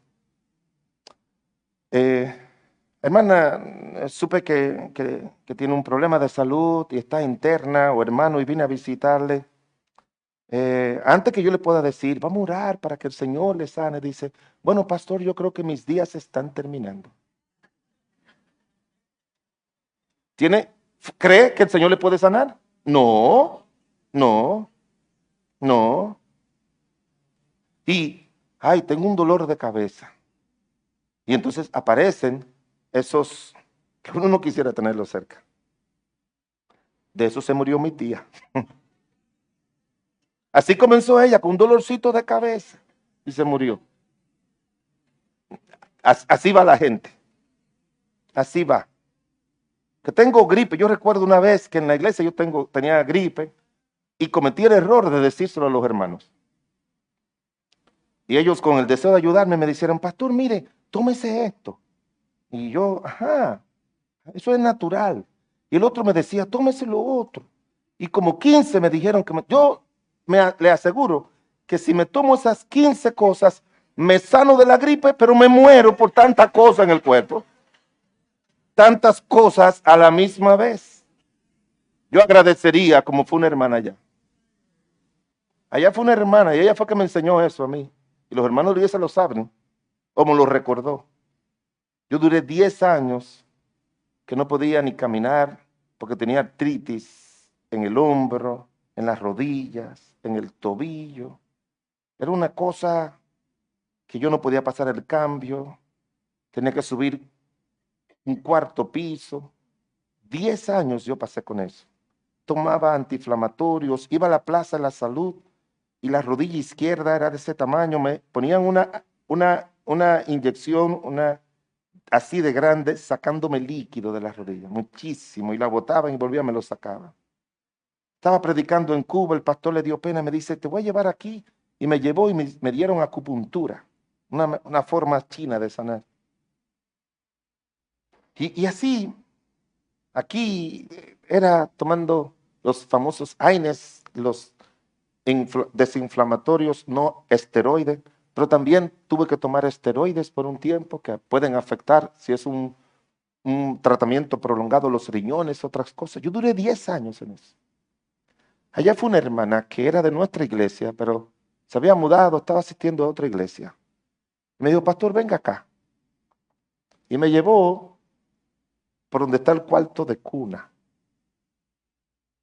Hermana, supe que tiene un problema de salud y está interna, o hermano, y vine a visitarle. Antes que yo le pueda decir, vamos a orar para que el Señor le sane, dice, bueno, pastor, yo creo que mis días están terminando. ¿Cree que el Señor le puede sanar? No, no, no. Y, ay, tengo un dolor de cabeza. Y entonces aparecen esos que uno no quisiera tenerlos cerca. De eso se murió mi tía. Así comenzó ella, con un dolorcito de cabeza. Y se murió. Así va la gente. Así va. Que tengo gripe. Yo recuerdo una vez que en la iglesia tenía gripe y cometí el error de decírselo a los hermanos. Y ellos, con el deseo de ayudarme, me dijeron, pastor, mire, tómese esto. Y yo, ajá, eso es natural. Y el otro me decía, tómese lo otro. Y como 15 me dijeron que le aseguro que si me tomo esas 15 cosas, me sano de la gripe, pero me muero por tanta cosa en el cuerpo. Tantas cosas a la misma vez. Yo agradecería como fue una hermana allá. Allá fue una hermana y ella fue que me enseñó eso a mí. Y los hermanos de iglesia lo saben, como lo recordó. Yo duré 10 años que no podía ni caminar porque tenía artritis en el hombro, en las rodillas, en el tobillo. Era una cosa que yo no podía pasar el cambio. Tenía que subir un cuarto piso. 10 años yo pasé con eso. Tomaba antiinflamatorios, iba a la Plaza de la Salud y la rodilla izquierda era de ese tamaño. Me ponían una inyección, así de grande, sacándome líquido de la rodilla, muchísimo, y la botaban y volvían, me lo sacaban. Estaba predicando en Cuba, el pastor le dio pena, me dice, te voy a llevar aquí, y me llevó y me dieron acupuntura, una forma china de sanar. Y así, aquí era tomando los famosos AINES, los desinflamatorios no esteroides, pero también tuve que tomar esteroides por un tiempo que pueden afectar, si es un tratamiento prolongado, los riñones, otras cosas. Yo duré 10 años en eso. Allá fue una hermana que era de nuestra iglesia, pero se había mudado, estaba asistiendo a otra iglesia. Me dijo, pastor, venga acá. Y me llevó por donde está el cuarto de cuna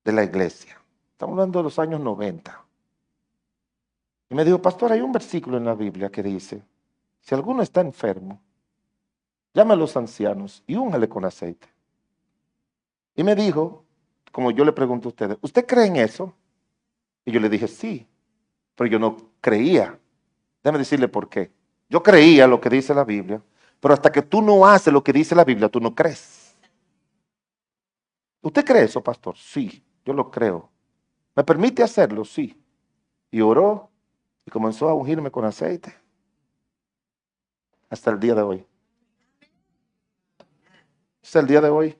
de la iglesia. Estamos hablando de los años 90. Y me dijo, pastor, hay un versículo en la Biblia que dice, si alguno está enfermo, llame a los ancianos y úngale con aceite. Y me dijo, como yo le pregunto a ustedes, ¿usted cree en eso? Y yo le dije, sí, pero yo no creía. Déjame decirle por qué. Yo creía lo que dice la Biblia, pero hasta que tú no haces lo que dice la Biblia, tú no crees. ¿Usted cree eso, pastor? Sí, yo lo creo. ¿Me permite hacerlo? Sí. Y oró y comenzó a ungirme con aceite hasta el día de hoy. Hasta el día de hoy.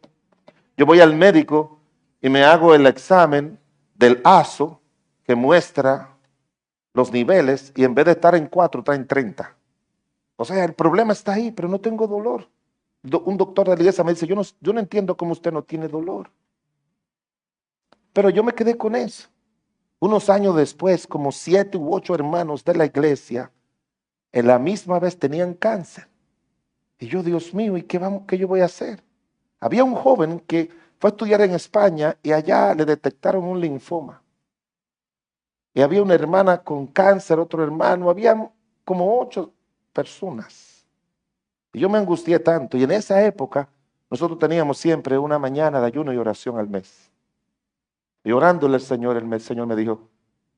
Yo voy al médico y me hago el examen del ASO que muestra los niveles y en vez de estar en 4, está en 30. O sea, el problema está ahí, pero no tengo dolor. Un doctor de la iglesia me dice, yo no entiendo cómo usted no tiene dolor. Pero yo me quedé con eso. Unos años después, como 7 u 8 hermanos de la iglesia, en la misma vez tenían cáncer. Y yo, Dios mío, ¿y qué yo voy a hacer? Había un joven que fue a estudiar en España y allá le detectaron un linfoma. Y había una hermana con cáncer, otro hermano, había como 8 personas. Y yo me angustié tanto. Y en esa época, nosotros teníamos siempre una mañana de ayuno y oración al mes. Y orándole al Señor, el Señor me dijo,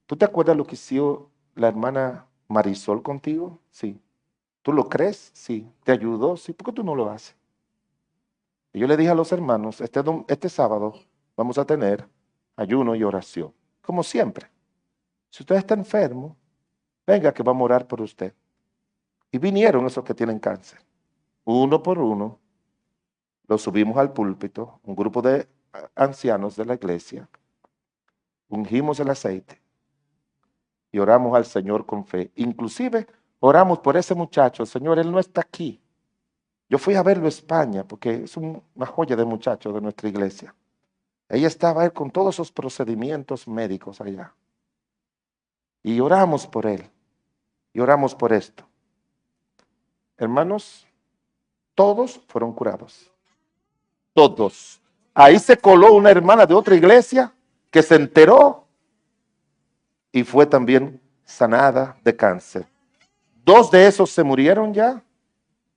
¿tú te acuerdas lo que hizo la hermana Marisol contigo? Sí. ¿Tú lo crees? Sí. ¿Te ayudó? Sí. ¿Por qué tú no lo haces? Y yo le dije a los hermanos, este sábado vamos a tener ayuno y oración, como siempre. Si usted está enfermo, venga que vamos a orar por usted. Y vinieron esos que tienen cáncer. Uno por uno, los subimos al púlpito, un grupo de ancianos de la iglesia, ungimos el aceite y oramos al Señor con fe. Inclusive oramos por ese muchacho. Señor, él no está aquí. Yo fui a verlo a España porque es una joya de muchacho de nuestra iglesia. Ella estaba él con todos esos procedimientos médicos allá. Y oramos por él. Y oramos por esto. Hermanos, todos fueron curados. Todos. Ahí se coló una hermana de otra iglesia que se enteró y fue también sanada de cáncer. 2 de esos se murieron ya,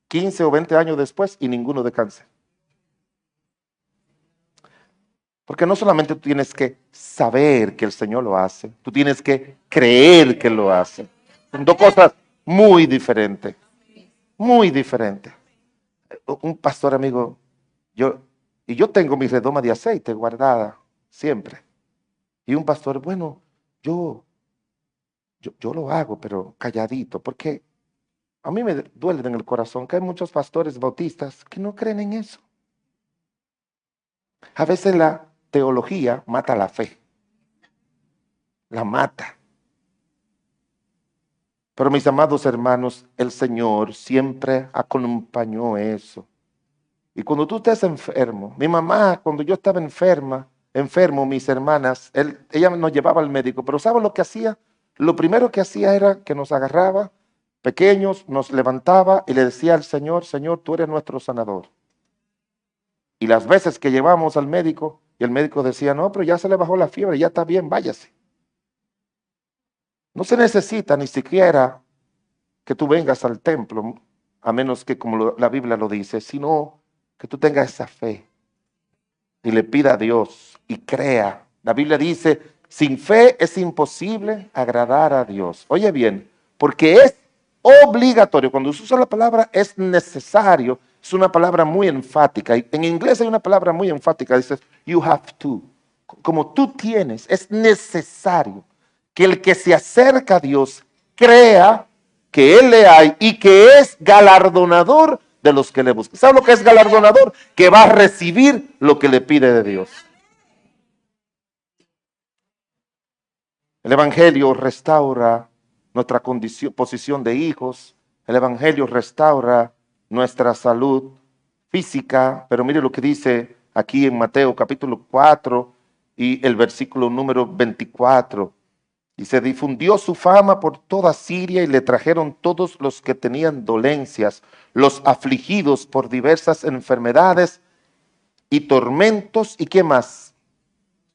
15 o 20 años después, y ninguno de cáncer. Porque no solamente tú tienes que saber que el Señor lo hace, tú tienes que creer que lo hace. Son 2 cosas muy diferentes. Muy diferentes. Un pastor amigo, yo tengo mi redoma de aceite guardada siempre. Y un pastor, bueno, yo lo hago, pero calladito, porque a mí me duele en el corazón que hay muchos pastores bautistas que no creen en eso. A veces la teología mata la fe. La mata. Pero mis amados hermanos, el Señor siempre acompañó eso. Y cuando tú estés enfermo, mi mamá, cuando yo estaba enfermo, mis hermanas, ella nos llevaba al médico, pero ¿saben lo que hacía? Lo primero que hacía era que nos agarraba, pequeños, nos levantaba y le decía al Señor, Señor, tú eres nuestro sanador. Y las veces que llevábamos al médico, y el médico decía, no, pero ya se le bajó la fiebre, ya está bien, váyase. No se necesita ni siquiera que tú vengas al templo, a menos que como la Biblia lo dice, sino que tú tengas esa fe y le pida a Dios y crea. La Biblia dice, sin fe es imposible agradar a Dios. Oye bien, porque es obligatorio. Cuando se usa la palabra es necesario, es una palabra muy enfática. En inglés hay una palabra muy enfática, dice, you have to. Como tú tienes, es necesario que el que se acerca a Dios crea que Él le hay y que es galardonador de los que le buscan. ¿Sabe lo que es galardonador? Que va a recibir lo que le pide de Dios. El Evangelio restaura nuestra posición de hijos. El Evangelio restaura nuestra salud física. Pero mire lo que dice aquí en Mateo capítulo 4 y el versículo número 24. Y se difundió su fama por toda Siria y le trajeron todos los que tenían dolencias, los afligidos por diversas enfermedades y tormentos, ¿y qué más?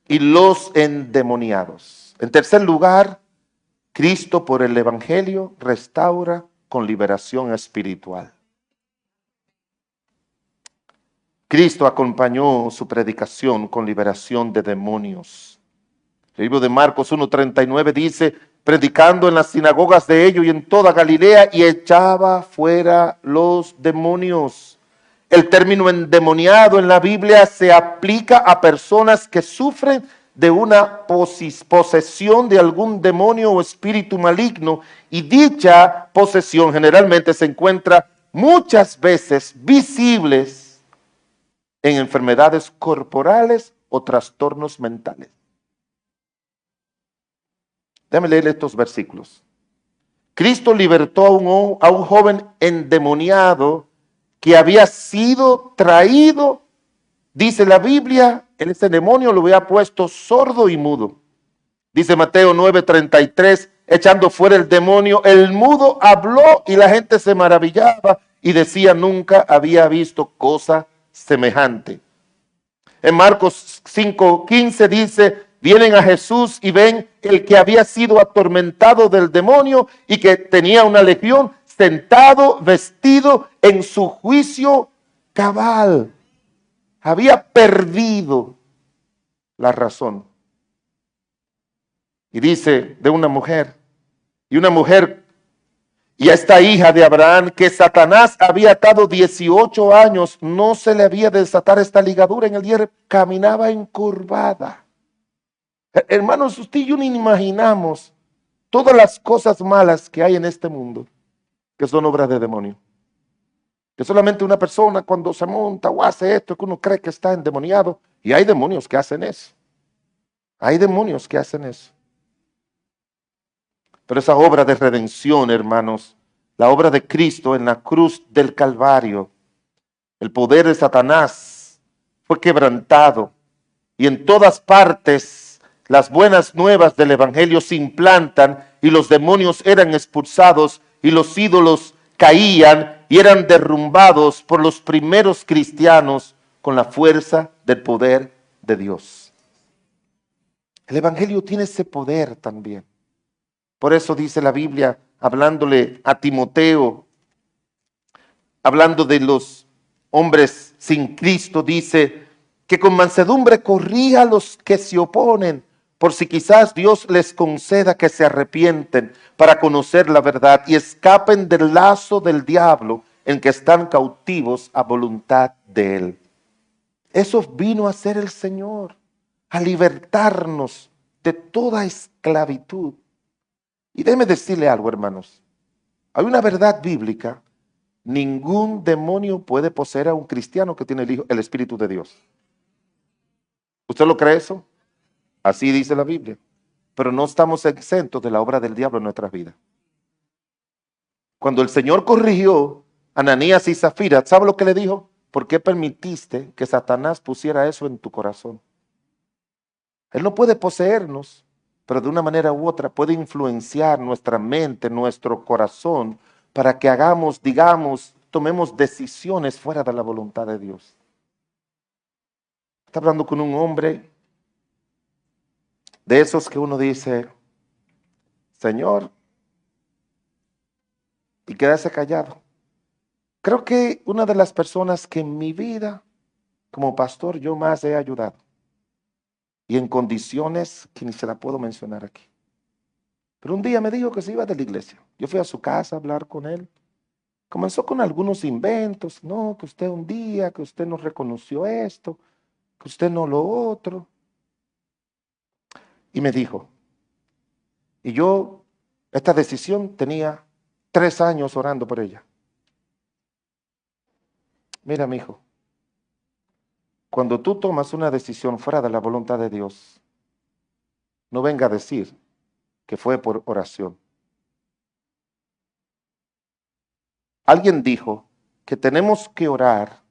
Y los endemoniados. En tercer lugar, Cristo por el Evangelio restaura con liberación espiritual. Cristo acompañó su predicación con liberación de demonios. El libro de Marcos 1:39 dice, predicando en las sinagogas de ellos y en toda Galilea y echaba fuera los demonios. El término endemoniado en la Biblia se aplica a personas que sufren de una posesión de algún demonio o espíritu maligno, y dicha posesión generalmente se encuentra muchas veces visibles en enfermedades corporales o trastornos mentales. Déjame leer estos versículos. Cristo libertó a un joven endemoniado que había sido traído, dice la Biblia, ese demonio lo había puesto sordo y mudo. Dice Mateo 9:33, echando fuera el demonio, el mudo habló y la gente se maravillaba y decía, nunca había visto cosa semejante. En Marcos 5:15 dice, vienen a Jesús y ven el que había sido atormentado del demonio y que tenía una legión, sentado, vestido en su juicio cabal. Había perdido la razón. Y dice de una mujer, y a esta hija de Abraham, que Satanás había atado 18 años, no se le había de desatar esta ligadura en el día, caminaba encurvada. Hermanos, usted y yo ni imaginamos todas las cosas malas que hay en este mundo, que son obras de demonio. Que solamente una persona cuando se monta o hace esto, que uno cree que está endemoniado. Y hay demonios que hacen eso. Hay demonios que hacen eso. Pero esa obra de redención, hermanos, la obra de Cristo en la cruz del Calvario, el poder de Satanás fue quebrantado. Y en todas partes las buenas nuevas del Evangelio se implantan y los demonios eran expulsados y los ídolos caían y eran derrumbados por los primeros cristianos con la fuerza del poder de Dios. El Evangelio tiene ese poder también. Por eso dice la Biblia, hablándole a Timoteo, hablando de los hombres sin Cristo, dice que con mansedumbre corrija a los que se oponen, por si quizás Dios les conceda que se arrepienten para conocer la verdad y escapen del lazo del diablo en que están cautivos a voluntad de él. Eso vino a ser el Señor, a libertarnos de toda esclavitud. Y déjeme decirle algo, hermanos. Hay una verdad bíblica. Ningún demonio puede poseer a un cristiano que tiene el Espíritu de Dios. ¿Usted lo cree eso? Así dice la Biblia. Pero no estamos exentos de la obra del diablo en nuestras vidas. Cuando el Señor corrigió a Ananías y Zafira, ¿sabe lo que le dijo? ¿Por qué permitiste que Satanás pusiera eso en tu corazón? Él no puede poseernos, pero de una manera u otra puede influenciar nuestra mente, nuestro corazón, para que hagamos, digamos, tomemos decisiones fuera de la voluntad de Dios. Está hablando con un hombre de esos que uno dice, Señor, y quédase callado. Creo que una de las personas que en mi vida, como pastor, yo más he ayudado. Y en condiciones que ni se la puedo mencionar aquí. Pero un día me dijo que se iba de la iglesia. Yo fui a su casa a hablar con él. Comenzó con algunos inventos. No, que usted un día, que usted no reconoció esto, que usted no lo otro. Y me dijo, y yo, esta decisión tenía 3 años orando por ella. Mira, mi hijo, cuando tú tomas una decisión fuera de la voluntad de Dios, no venga a decir que fue por oración. Alguien dijo que tenemos que orar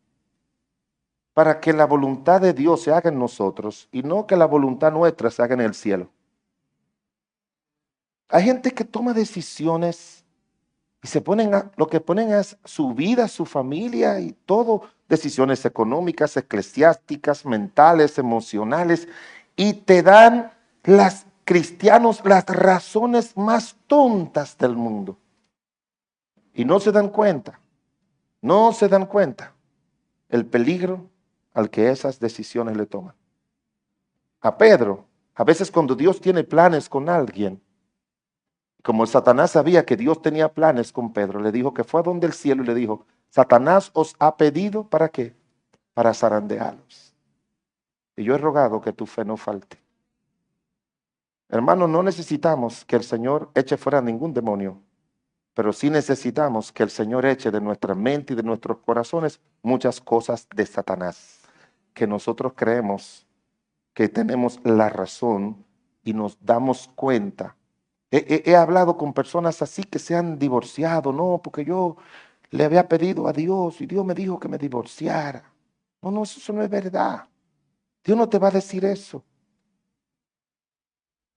para que la voluntad de Dios se haga en nosotros y no que la voluntad nuestra se haga en el cielo. Hay gente que toma decisiones y lo que ponen es su vida, su familia y todo, decisiones económicas, eclesiásticas, mentales, emocionales, y te dan las cristianos las razones más tontas del mundo. Y no se dan cuenta el peligro al que esas decisiones le toman. A Pedro, a veces cuando Dios tiene planes con alguien, como Satanás sabía que Dios tenía planes con Pedro, le dijo que fue a donde el cielo y le dijo, Satanás os ha pedido, ¿para qué? Para zarandearlos. Y yo he rogado que tu fe no falte. Hermanos, no necesitamos que el Señor eche fuera ningún demonio, pero sí necesitamos que el Señor eche de nuestra mente y de nuestros corazones muchas cosas de Satanás, que nosotros creemos que tenemos la razón y nos damos cuenta. He hablado con personas así que se han divorciado, no, porque yo le había pedido a Dios y Dios me dijo que me divorciara. No, no, eso no es verdad. Dios no te va a decir eso.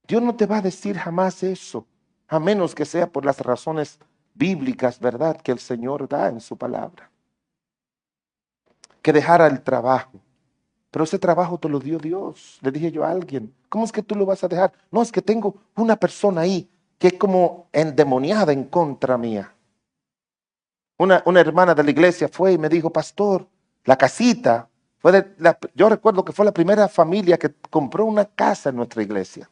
Dios no te va a decir jamás eso, a menos que sea por las razones bíblicas, ¿verdad?, que el Señor da en su palabra. Que dejara el trabajo. Pero ese trabajo te lo dio Dios. Le dije yo a alguien, ¿cómo es que tú lo vas a dejar? No, es que tengo una persona ahí que es como endemoniada en contra mía. Una hermana de la iglesia fue y me dijo, pastor, la casita, yo recuerdo que fue la primera familia que compró una casa en nuestra iglesia.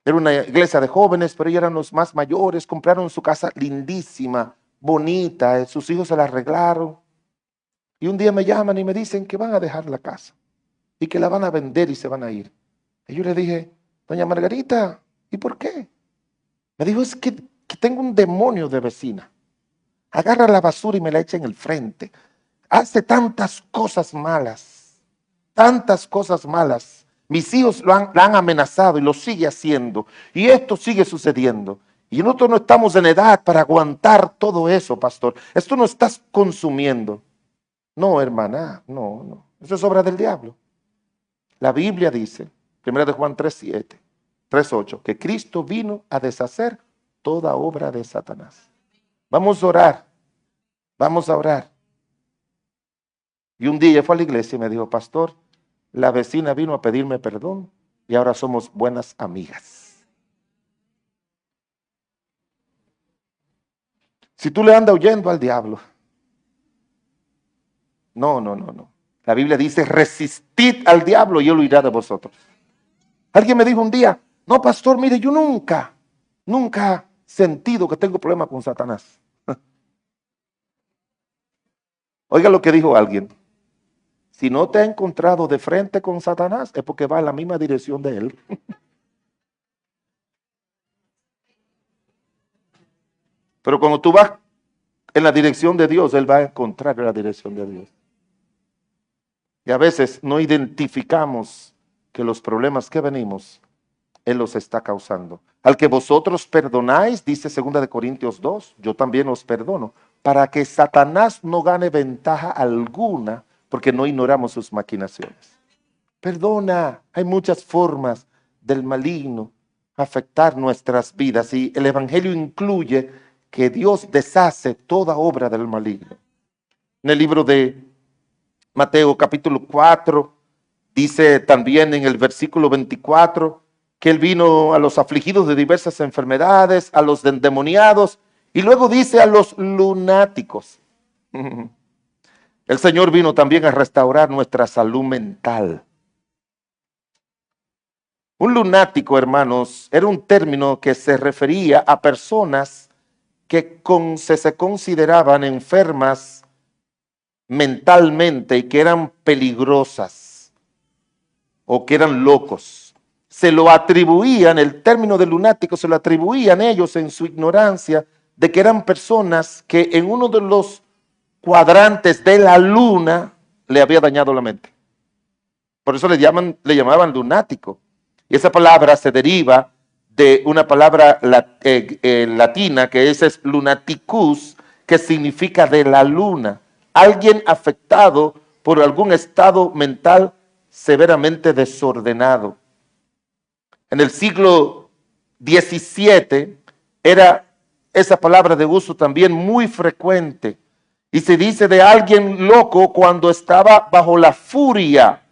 Era una iglesia de jóvenes, pero ellos eran los más mayores, compraron su casa lindísima, bonita, sus hijos se la arreglaron. Y un día me llaman y me dicen que van a dejar la casa y que la van a vender y se van a ir. Y yo le dije, doña Margarita, ¿y por qué? Me dijo, es que tengo un demonio de vecina. agarra la basura y me la echa en el frente. Hace tantas cosas malas, tantas cosas malas. Mis hijos la han amenazado y lo sigue haciendo. Y esto sigue sucediendo. Y nosotros no estamos en edad para aguantar todo eso, pastor. Esto no estás consumiendo. No, hermana, no, no. Eso es obra del diablo. La Biblia dice, 1 de Juan 3:7, 3:8, que Cristo vino a deshacer toda obra de Satanás. Vamos a orar, vamos a orar. Y un día fue a la iglesia y me dijo, pastor, la vecina vino a pedirme perdón y ahora somos buenas amigas. Si tú le andas huyendo al diablo, no, no, no, no. La Biblia dice, resistid al diablo y él huirá de vosotros. Alguien me dijo un día, no, pastor, mire, yo nunca he sentido que tengo problema con Satanás. Oiga lo que dijo alguien. Si no te ha encontrado de frente con Satanás, es porque va en la misma dirección de él. Pero cuando tú vas en la dirección de Dios, él va a encontrar en la dirección de Dios. Y a veces no identificamos que los problemas que venimos, él los está causando. Al que vosotros perdonáis, dice 2 Corintios 2, yo también os perdono, para que Satanás no gane ventaja alguna, porque no ignoramos sus maquinaciones. Perdona, hay muchas formas del maligno afectar nuestras vidas y el evangelio incluye que Dios deshace toda obra del maligno. En el libro de Mateo capítulo 4, dice también en el versículo 24 que él vino a los afligidos de diversas enfermedades, a los endemoniados y luego dice a los lunáticos. El Señor vino también a restaurar nuestra salud mental. Un lunático, hermanos, era un término que se refería a personas que se consideraban enfermas mentalmente y que eran peligrosas o que eran locos. Se lo atribuían, el término de lunático se lo atribuían ellos en su ignorancia de que eran personas que en uno de los cuadrantes de la luna le había dañado la mente. Por eso le llamaban lunático. Y esa palabra se deriva de una palabra latina que es lunaticus, que significa de la luna. Alguien afectado por algún estado mental severamente desordenado. En el siglo XVII era esa palabra de uso también muy frecuente. Y se dice de alguien loco cuando estaba bajo la furia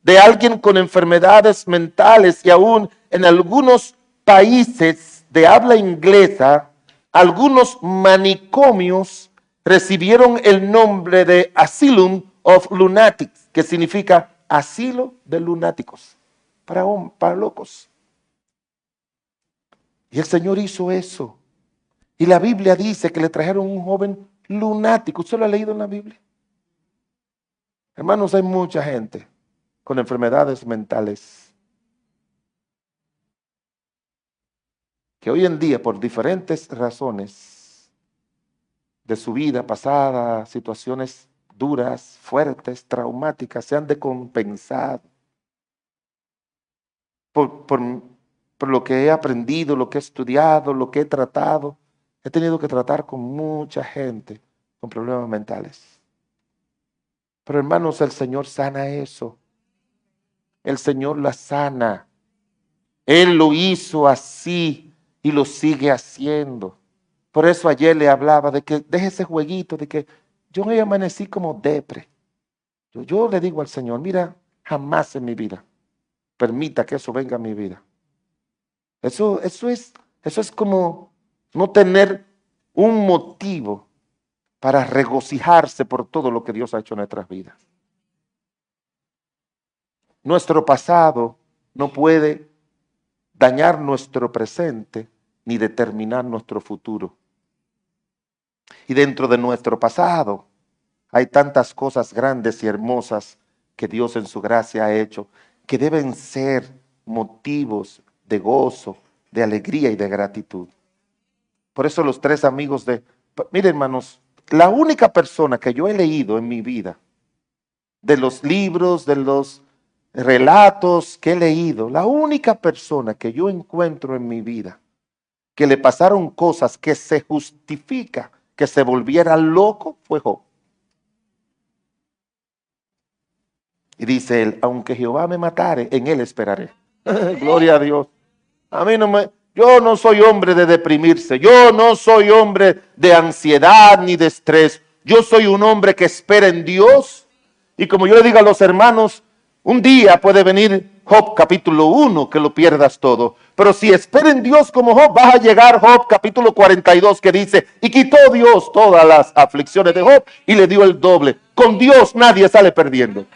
de alguien con enfermedades mentales y aún en algunos países de habla inglesa, algunos manicomios recibieron el nombre de Asylum of Lunatics, que significa asilo de lunáticos, para locos. Y el Señor hizo eso. Y la Biblia dice que le trajeron un joven lunático. ¿Usted lo ha leído en la Biblia? Hermanos, hay mucha gente con enfermedades mentales que hoy en día por diferentes razones de su vida pasada, situaciones duras, fuertes, traumáticas, se han decompensado por lo que he aprendido, lo que he estudiado, lo que he tratado. He tenido que tratar con mucha gente con problemas mentales. Pero hermanos, el Señor sana eso. El Señor la sana. Él lo hizo así y lo sigue haciendo. Por eso ayer le hablaba de que deje ese jueguito, de que yo hoy amanecí como depre. Yo le digo al Señor, mira, jamás en mi vida permita que eso venga a mi vida. Eso es como no tener un motivo para regocijarse por todo lo que Dios ha hecho en nuestras vidas. Nuestro pasado no puede dañar nuestro presente ni determinar nuestro futuro. Y dentro de nuestro pasado hay tantas cosas grandes y hermosas que Dios en su gracia ha hecho, que deben ser motivos de gozo, de alegría y de gratitud. Por eso los tres amigos de Miren, hermanos, la única persona que yo he leído en mi vida, de los libros, de los relatos que he leído, la única persona que yo encuentro en mi vida que le pasaron cosas que se justifica que se volviera loco fue Job. Y dice él, aunque Jehová me matare, en él esperaré. Gloria a Dios. A mí no me, yo no soy hombre de deprimirse, yo no soy hombre de ansiedad ni de estrés. Yo soy un hombre que espera en Dios. Y como yo le digo a los hermanos, un día puede venir Job capítulo 1 que lo pierdas todo. Pero si espera en Dios como Job, vas a llegar Job capítulo 42 que dice, y quitó Dios todas las aflicciones de Job y le dio el doble. Con Dios nadie sale perdiendo.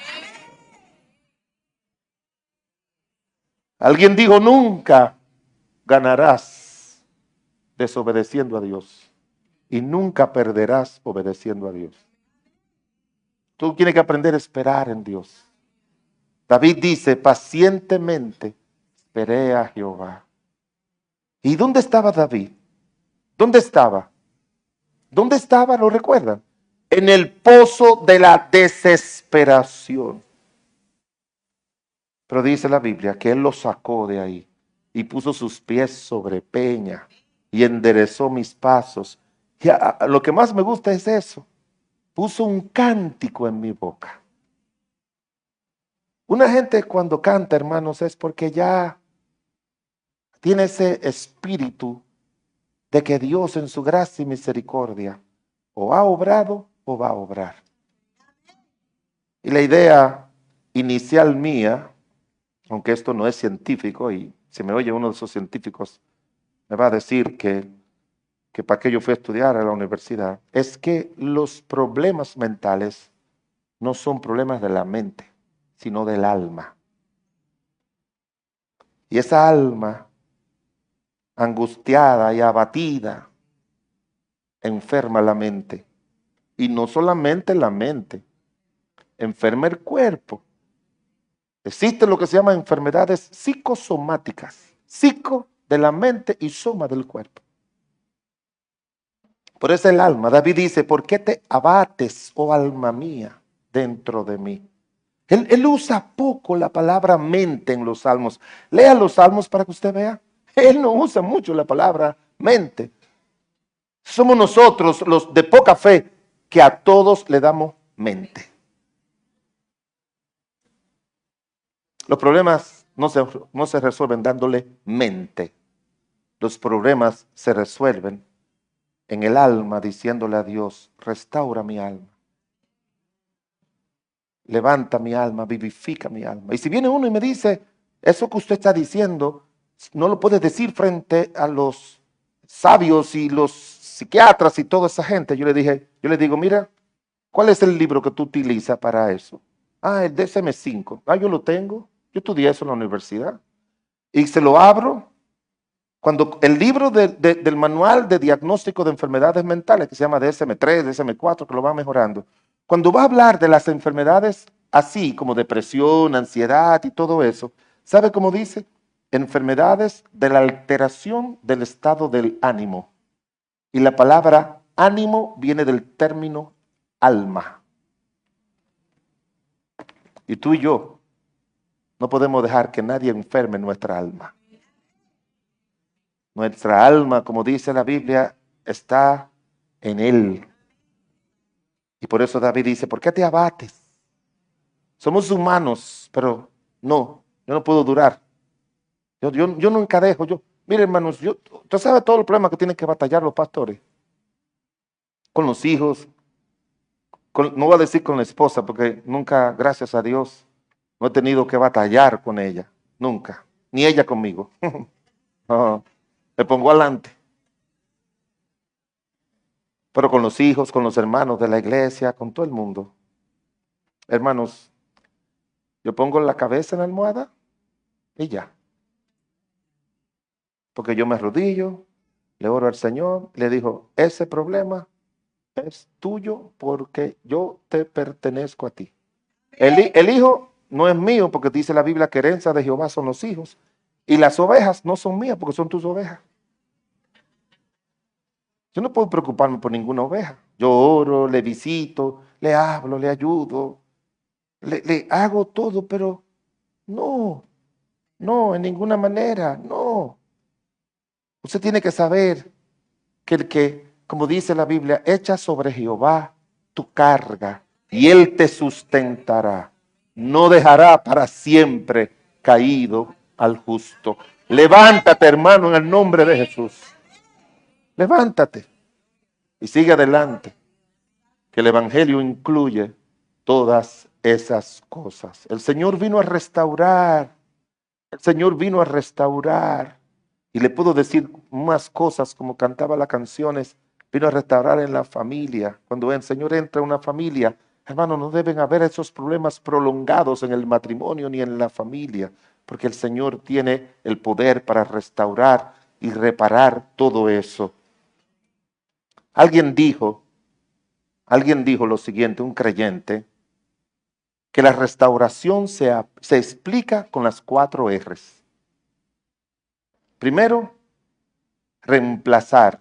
Alguien dijo, nunca ganarás desobedeciendo a Dios y nunca perderás obedeciendo a Dios. Tú tienes que aprender a esperar en Dios. David dice, pacientemente esperé a Jehová. ¿Y dónde estaba David? ¿Dónde estaba? ¿Dónde estaba? ¿Lo recuerdan? En el pozo de la desesperación. Pero dice la Biblia que él lo sacó de ahí y puso sus pies sobre peña y enderezó mis pasos. Y lo que más me gusta es eso. Puso un cántico en mi boca. Una gente cuando canta, hermanos, es porque ya tiene ese espíritu de que Dios en su gracia y misericordia o ha obrado o va a obrar. Y la idea inicial mía, aunque esto no es científico, y si me oye uno de esos científicos, me va a decir que para qué yo fui a estudiar a la universidad, es que los problemas mentales no son problemas de la mente, sino del alma. Y esa alma angustiada y abatida enferma la mente. Y no solamente la mente, enferma el cuerpo. Existen lo que se llaman enfermedades psicosomáticas. Psico de la mente y soma del cuerpo. Por eso el alma, David dice, ¿por qué te abates, oh alma mía, dentro de mí? Él usa poco la palabra mente en los salmos. Lea los salmos para que usted vea. Él no usa mucho la palabra mente. Somos nosotros los de poca fe que a todos le damos mente. Los problemas no se resuelven dándole mente. Los problemas se resuelven en el alma diciéndole a Dios, restaura mi alma. Levanta mi alma, vivifica mi alma. Y si viene uno y me dice, eso que usted está diciendo, no lo puede decir frente a los sabios y los psiquiatras y toda esa gente. Yo le digo, mira, ¿cuál es el libro que tú utilizas para eso? Ah, el DSM-5. Ah, yo lo tengo. Yo estudié eso en la universidad. Y se lo abro. Cuando el libro del manual de diagnóstico de enfermedades mentales, que se llama DSM-3, DSM-4, que lo va mejorando. Cuando va a hablar de las enfermedades así como depresión, ansiedad y todo eso, ¿sabe cómo dice? Enfermedades de la alteración del estado del ánimo. Y la palabra ánimo viene del término alma. Y tú y yo no podemos dejar que nadie enferme nuestra alma. Nuestra alma, como dice la Biblia, está en Él. Y por eso David dice, ¿por qué te abates? Somos humanos, pero no, yo no puedo durar. Yo nunca dejo. Mire, hermanos, usted sabe todo el problema que tienen que batallar los pastores. Con los hijos. No voy a decir con la esposa, porque nunca, gracias a Dios, no he tenido que batallar con ella. Nunca. Ni ella conmigo. Me pongo adelante. Pero con los hijos, con los hermanos de la iglesia, con todo el mundo. Hermanos, yo pongo la cabeza en la almohada y ya. Porque yo me arrodillo, le oro al Señor, le digo, ese problema es tuyo porque yo te pertenezco a ti. El hijo no es mío porque dice la Biblia que herencia de Jehová son los hijos. Y las ovejas no son mías porque son tus ovejas. Yo no puedo preocuparme por ninguna oveja. Yo oro, le visito, le hablo, le ayudo, le hago todo, pero no, no, en ninguna manera, no. Usted tiene que saber que el que, como dice la Biblia, echa sobre Jehová tu carga y él te sustentará. No dejará para siempre caído al justo. Levántate, hermano, en el nombre de Jesús. Levántate y sigue adelante, que el Evangelio incluye todas esas cosas. El Señor vino a restaurar. El Señor vino a restaurar. Y le puedo decir más cosas como cantaba las canciones. Vino a restaurar en la familia. Cuando el Señor entra en una familia, hermano, no deben haber esos problemas prolongados en el matrimonio ni en la familia, porque el Señor tiene el poder para restaurar y reparar todo eso. Alguien dijo lo siguiente, un creyente, que la restauración se explica con las 4 R's. Primero, reemplazar.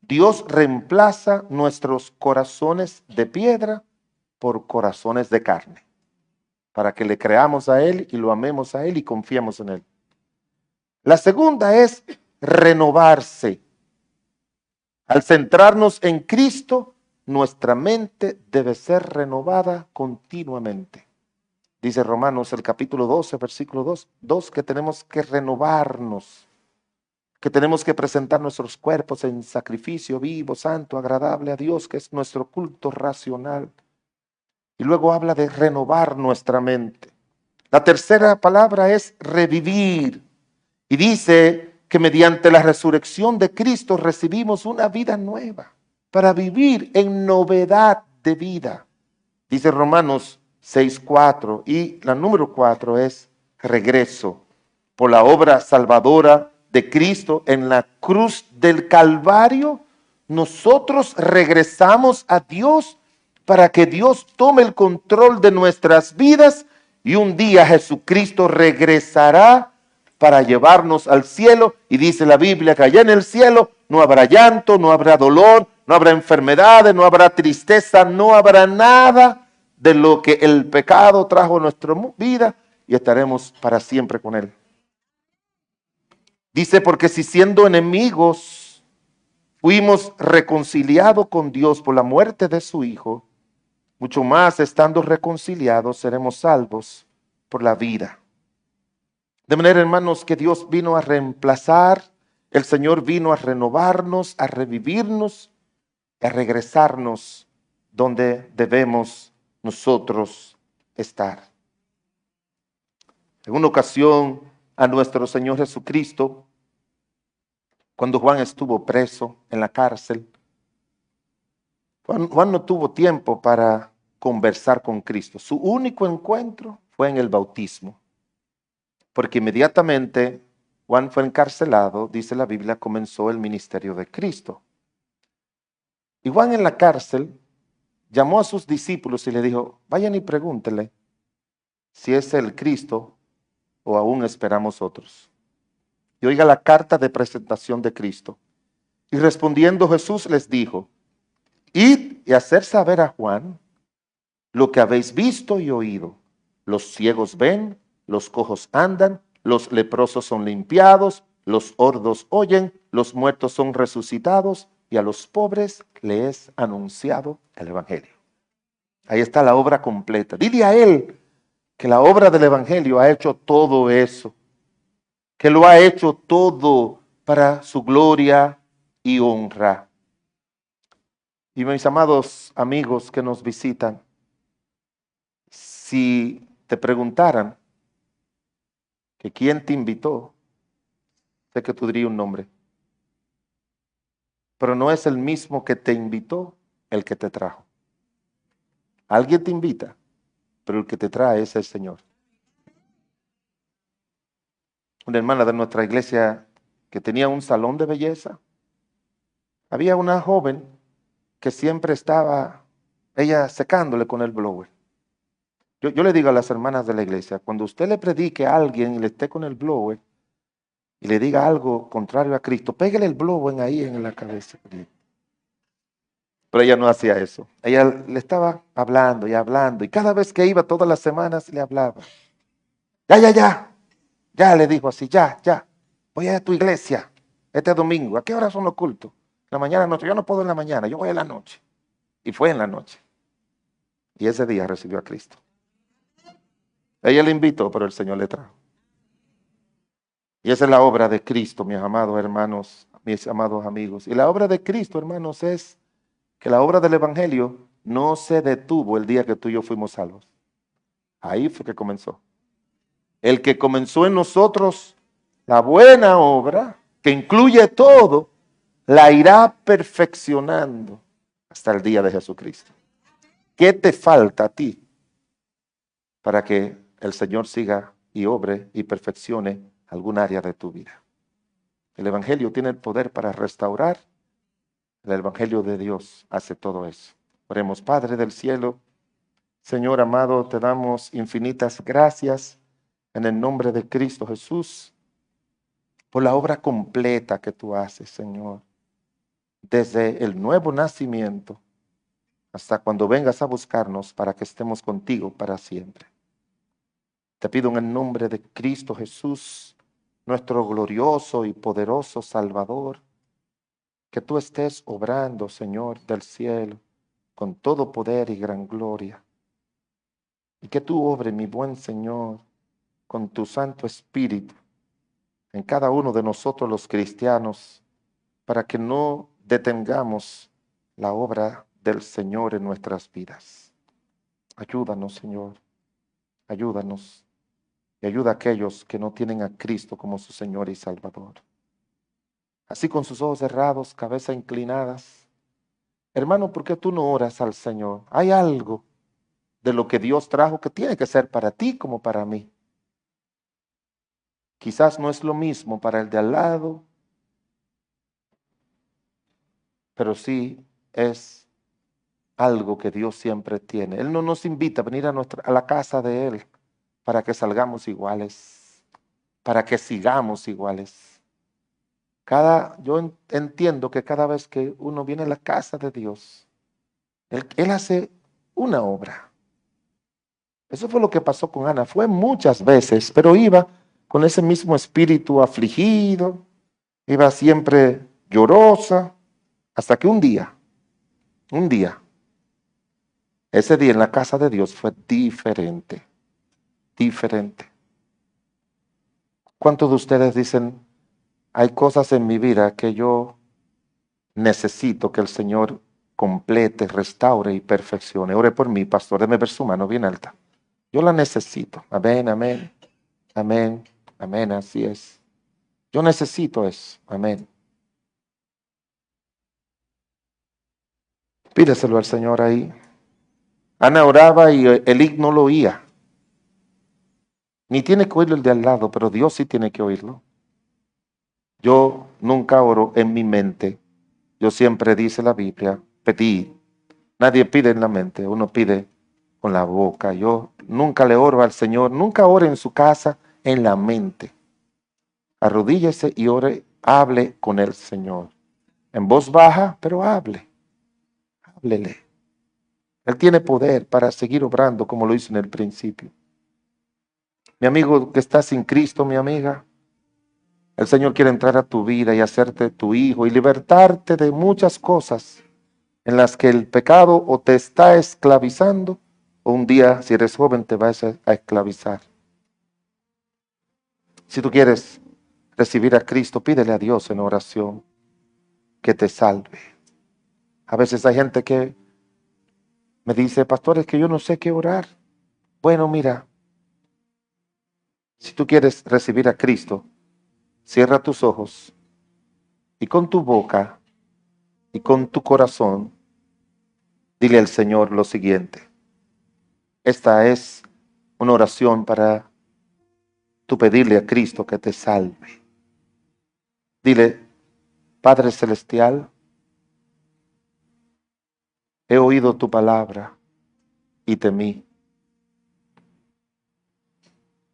Dios reemplaza nuestros corazones de piedra por corazones de carne, para que le creamos a Él y lo amemos a Él y confiemos en Él. La segunda es renovarse. Al centrarnos en Cristo, nuestra mente debe ser renovada continuamente. Dice Romanos el capítulo 12, versículo 2, que tenemos que renovarnos, que tenemos que presentar nuestros cuerpos en sacrificio vivo, santo, agradable a Dios, que es nuestro culto racional. Y luego habla de renovar nuestra mente. La tercera palabra es revivir. Y dice que mediante la resurrección de Cristo recibimos una vida nueva para vivir en novedad de vida. Dice Romanos 6:4 y la número 4 es regreso por la obra salvadora de Cristo en la cruz del Calvario. Nosotros regresamos a Dios para que Dios tome el control de nuestras vidas y un día Jesucristo regresará para llevarnos al cielo y dice la Biblia que allá en el cielo no habrá llanto, no habrá dolor, no habrá enfermedades, no habrá tristeza, no habrá nada de lo que el pecado trajo a nuestra vida y estaremos para siempre con Él. Dice, porque si siendo enemigos fuimos reconciliados con Dios por la muerte de su Hijo, mucho más estando reconciliados seremos salvos por la vida. De manera, hermanos, que Dios vino a reemplazar, el Señor vino a renovarnos, a revivirnos, a regresarnos donde debemos nosotros estar. En una ocasión, a nuestro Señor Jesucristo, cuando Juan estuvo preso en la cárcel, Juan no tuvo tiempo para conversar con Cristo. Su único encuentro fue en el bautismo, porque inmediatamente Juan fue encarcelado, dice la Biblia, comenzó el ministerio de Cristo. Y Juan en la cárcel llamó a sus discípulos y le dijo, vayan y pregúntenle si es el Cristo o aún esperamos otros. Y oiga la carta de presentación de Cristo. Y respondiendo Jesús les dijo, id y hacer saber a Juan lo que habéis visto y oído. Los ciegos ven, los cojos andan, los leprosos son limpiados, los sordos oyen, los muertos son resucitados y a los pobres les es anunciado el Evangelio. Ahí está la obra completa. Dile a él que la obra del Evangelio ha hecho todo eso, que lo ha hecho todo para su gloria y honra. Y mis amados amigos que nos visitan, si te preguntaran que quién te invitó, sé que tú dirías un nombre, pero no es el mismo que te invitó el que te trajo. Alguien te invita, pero el que te trae es el Señor. Una hermana de nuestra iglesia que tenía un salón de belleza, había una joven que siempre estaba ella secándole con el blower. Yo le digo a las hermanas de la iglesia, cuando usted le predique a alguien y le esté con el blower, y le diga algo contrario a Cristo, pégale el globo ahí en la cabeza. Pero ella no hacía eso. Ella le estaba hablando y hablando, y cada vez que iba todas las semanas le hablaba. Ya, le dijo así, ya, voy a tu iglesia este domingo. ¿A qué hora son los cultos? La mañana, noche. Yo no puedo en la mañana, yo voy en la noche. Y fue en la noche. Y ese día recibió a Cristo. Ella le invitó, pero el Señor le trajo. Y esa es la obra de Cristo, mis amados hermanos, mis amados amigos. Y la obra de Cristo, hermanos, es que la obra del Evangelio no se detuvo el día que tú y yo fuimos salvos. Ahí fue que comenzó. El que comenzó en nosotros la buena obra, que incluye todo, la irá perfeccionando hasta el día de Jesucristo. ¿Qué te falta a ti para que el Señor siga y obre y perfeccione algún área de tu vida? El Evangelio tiene el poder para restaurar. El Evangelio de Dios hace todo eso. Oremos, Padre del cielo, Señor amado, te damos infinitas gracias en el nombre de Cristo Jesús por la obra completa que tú haces, Señor, desde el nuevo nacimiento hasta cuando vengas a buscarnos para que estemos contigo para siempre. Te pido en el nombre de Cristo Jesús, nuestro glorioso y poderoso Salvador, que tú estés obrando, Señor del cielo, con todo poder y gran gloria. Y que tú obres, mi buen Señor, con tu Santo Espíritu en cada uno de nosotros los cristianos, para que no detengamos la obra del Señor en nuestras vidas. Ayúdanos, Señor, ayúdanos y ayuda a aquellos que no tienen a Cristo como su Señor y Salvador. Así con sus ojos cerrados, cabeza inclinadas. Hermano, ¿por qué tú no oras al Señor? Hay algo de lo que Dios trajo que tiene que ser para ti como para mí. Quizás no es lo mismo para el de al lado, pero sí es algo que Dios siempre tiene. Él no nos invita a venir a la casa de Él para que salgamos iguales, para que sigamos iguales. Yo entiendo que cada vez que uno viene a la casa de Dios, Él hace una obra. Eso fue lo que pasó con Ana. Fue muchas veces, pero iba con ese mismo espíritu afligido, iba siempre llorosa, hasta que un día, ese día en la casa de Dios fue diferente, diferente. ¿Cuántos de ustedes dicen, hay cosas en mi vida que yo necesito que el Señor complete, restaure y perfeccione? Ore por mí, pastor, déme ver su mano bien alta. Yo la necesito. Amén, amén, amén, amén, así es. Yo necesito eso. Amén. Pídeselo al Señor ahí. Ana oraba y Eli no lo oía. Ni tiene que oírlo el de al lado, pero Dios sí tiene que oírlo. Yo nunca oro en mi mente. Yo siempre dice la Biblia, pedí. Nadie pide en la mente, uno pide con la boca. Yo nunca le oro al Señor, nunca ore en su casa en la mente. Arrodíllese y ore, hable con el Señor. En voz baja, pero háblele. Él tiene poder para seguir obrando como lo hizo en el principio. Mi amigo que está sin Cristo, mi amiga, el Señor quiere entrar a tu vida y hacerte tu hijo y libertarte de muchas cosas en las que el pecado o te está esclavizando o un día, si eres joven, te vas a esclavizar. Si tú quieres recibir a Cristo, pídele a Dios en oración que te salve. A veces hay gente que me dice, pastor, es que yo no sé qué orar. Bueno, mira, si tú quieres recibir a Cristo, cierra tus ojos y con tu boca y con tu corazón, dile al Señor lo siguiente. Esta es una oración para tú pedirle a Cristo que te salve. Dile, Padre Celestial, he oído tu palabra y temí.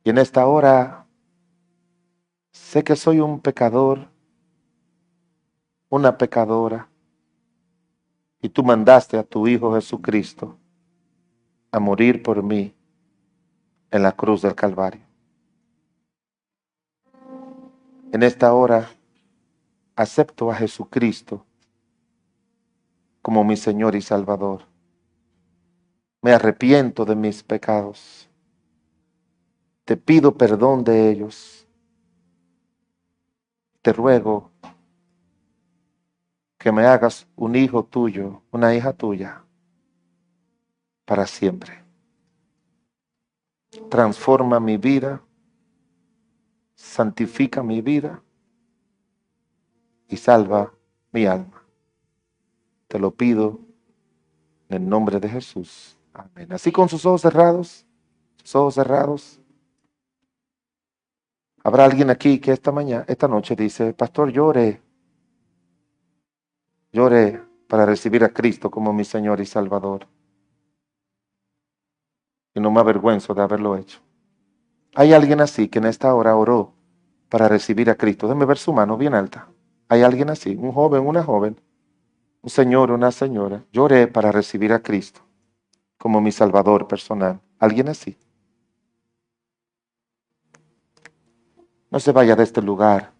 Y en esta hora Sé que soy un pecador, una pecadora, y tú mandaste a tu Hijo Jesucristo a morir por mí en la cruz del Calvario. En esta hora acepto a Jesucristo como mi Señor y Salvador. Me arrepiento de mis pecados. Te pido perdón de ellos. Te ruego que me hagas un hijo tuyo, una hija tuya, para siempre. Transforma mi vida, santifica mi vida y salva mi alma. Te lo pido en el nombre de Jesús. Amén. Así con sus ojos cerrados, sus ojos cerrados. Habrá alguien aquí que esta noche dice, pastor, lloré para recibir a Cristo como mi Señor y Salvador. Y no me avergüenzo de haberlo hecho. Hay alguien así que en esta hora oró para recibir a Cristo. Déjeme ver su mano bien alta. Hay alguien así, un joven, una joven, un señor, una señora. Lloré para recibir a Cristo como mi Salvador personal. Alguien así. No se vaya de este lugar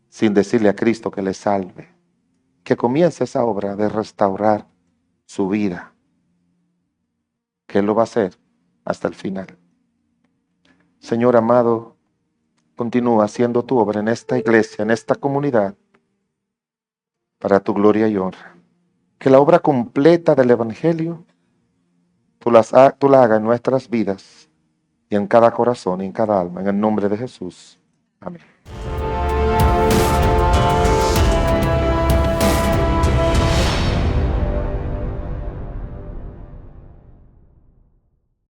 sin decirle a Cristo que le salve. Que comience esa obra de restaurar su vida. Que Él lo va a hacer hasta el final. Señor amado, continúa haciendo tu obra en esta iglesia, en esta comunidad, para tu gloria y honra. Que la obra completa del Evangelio tú la hagas en nuestras vidas y en cada corazón y en cada alma, en el nombre de Jesús. Amén.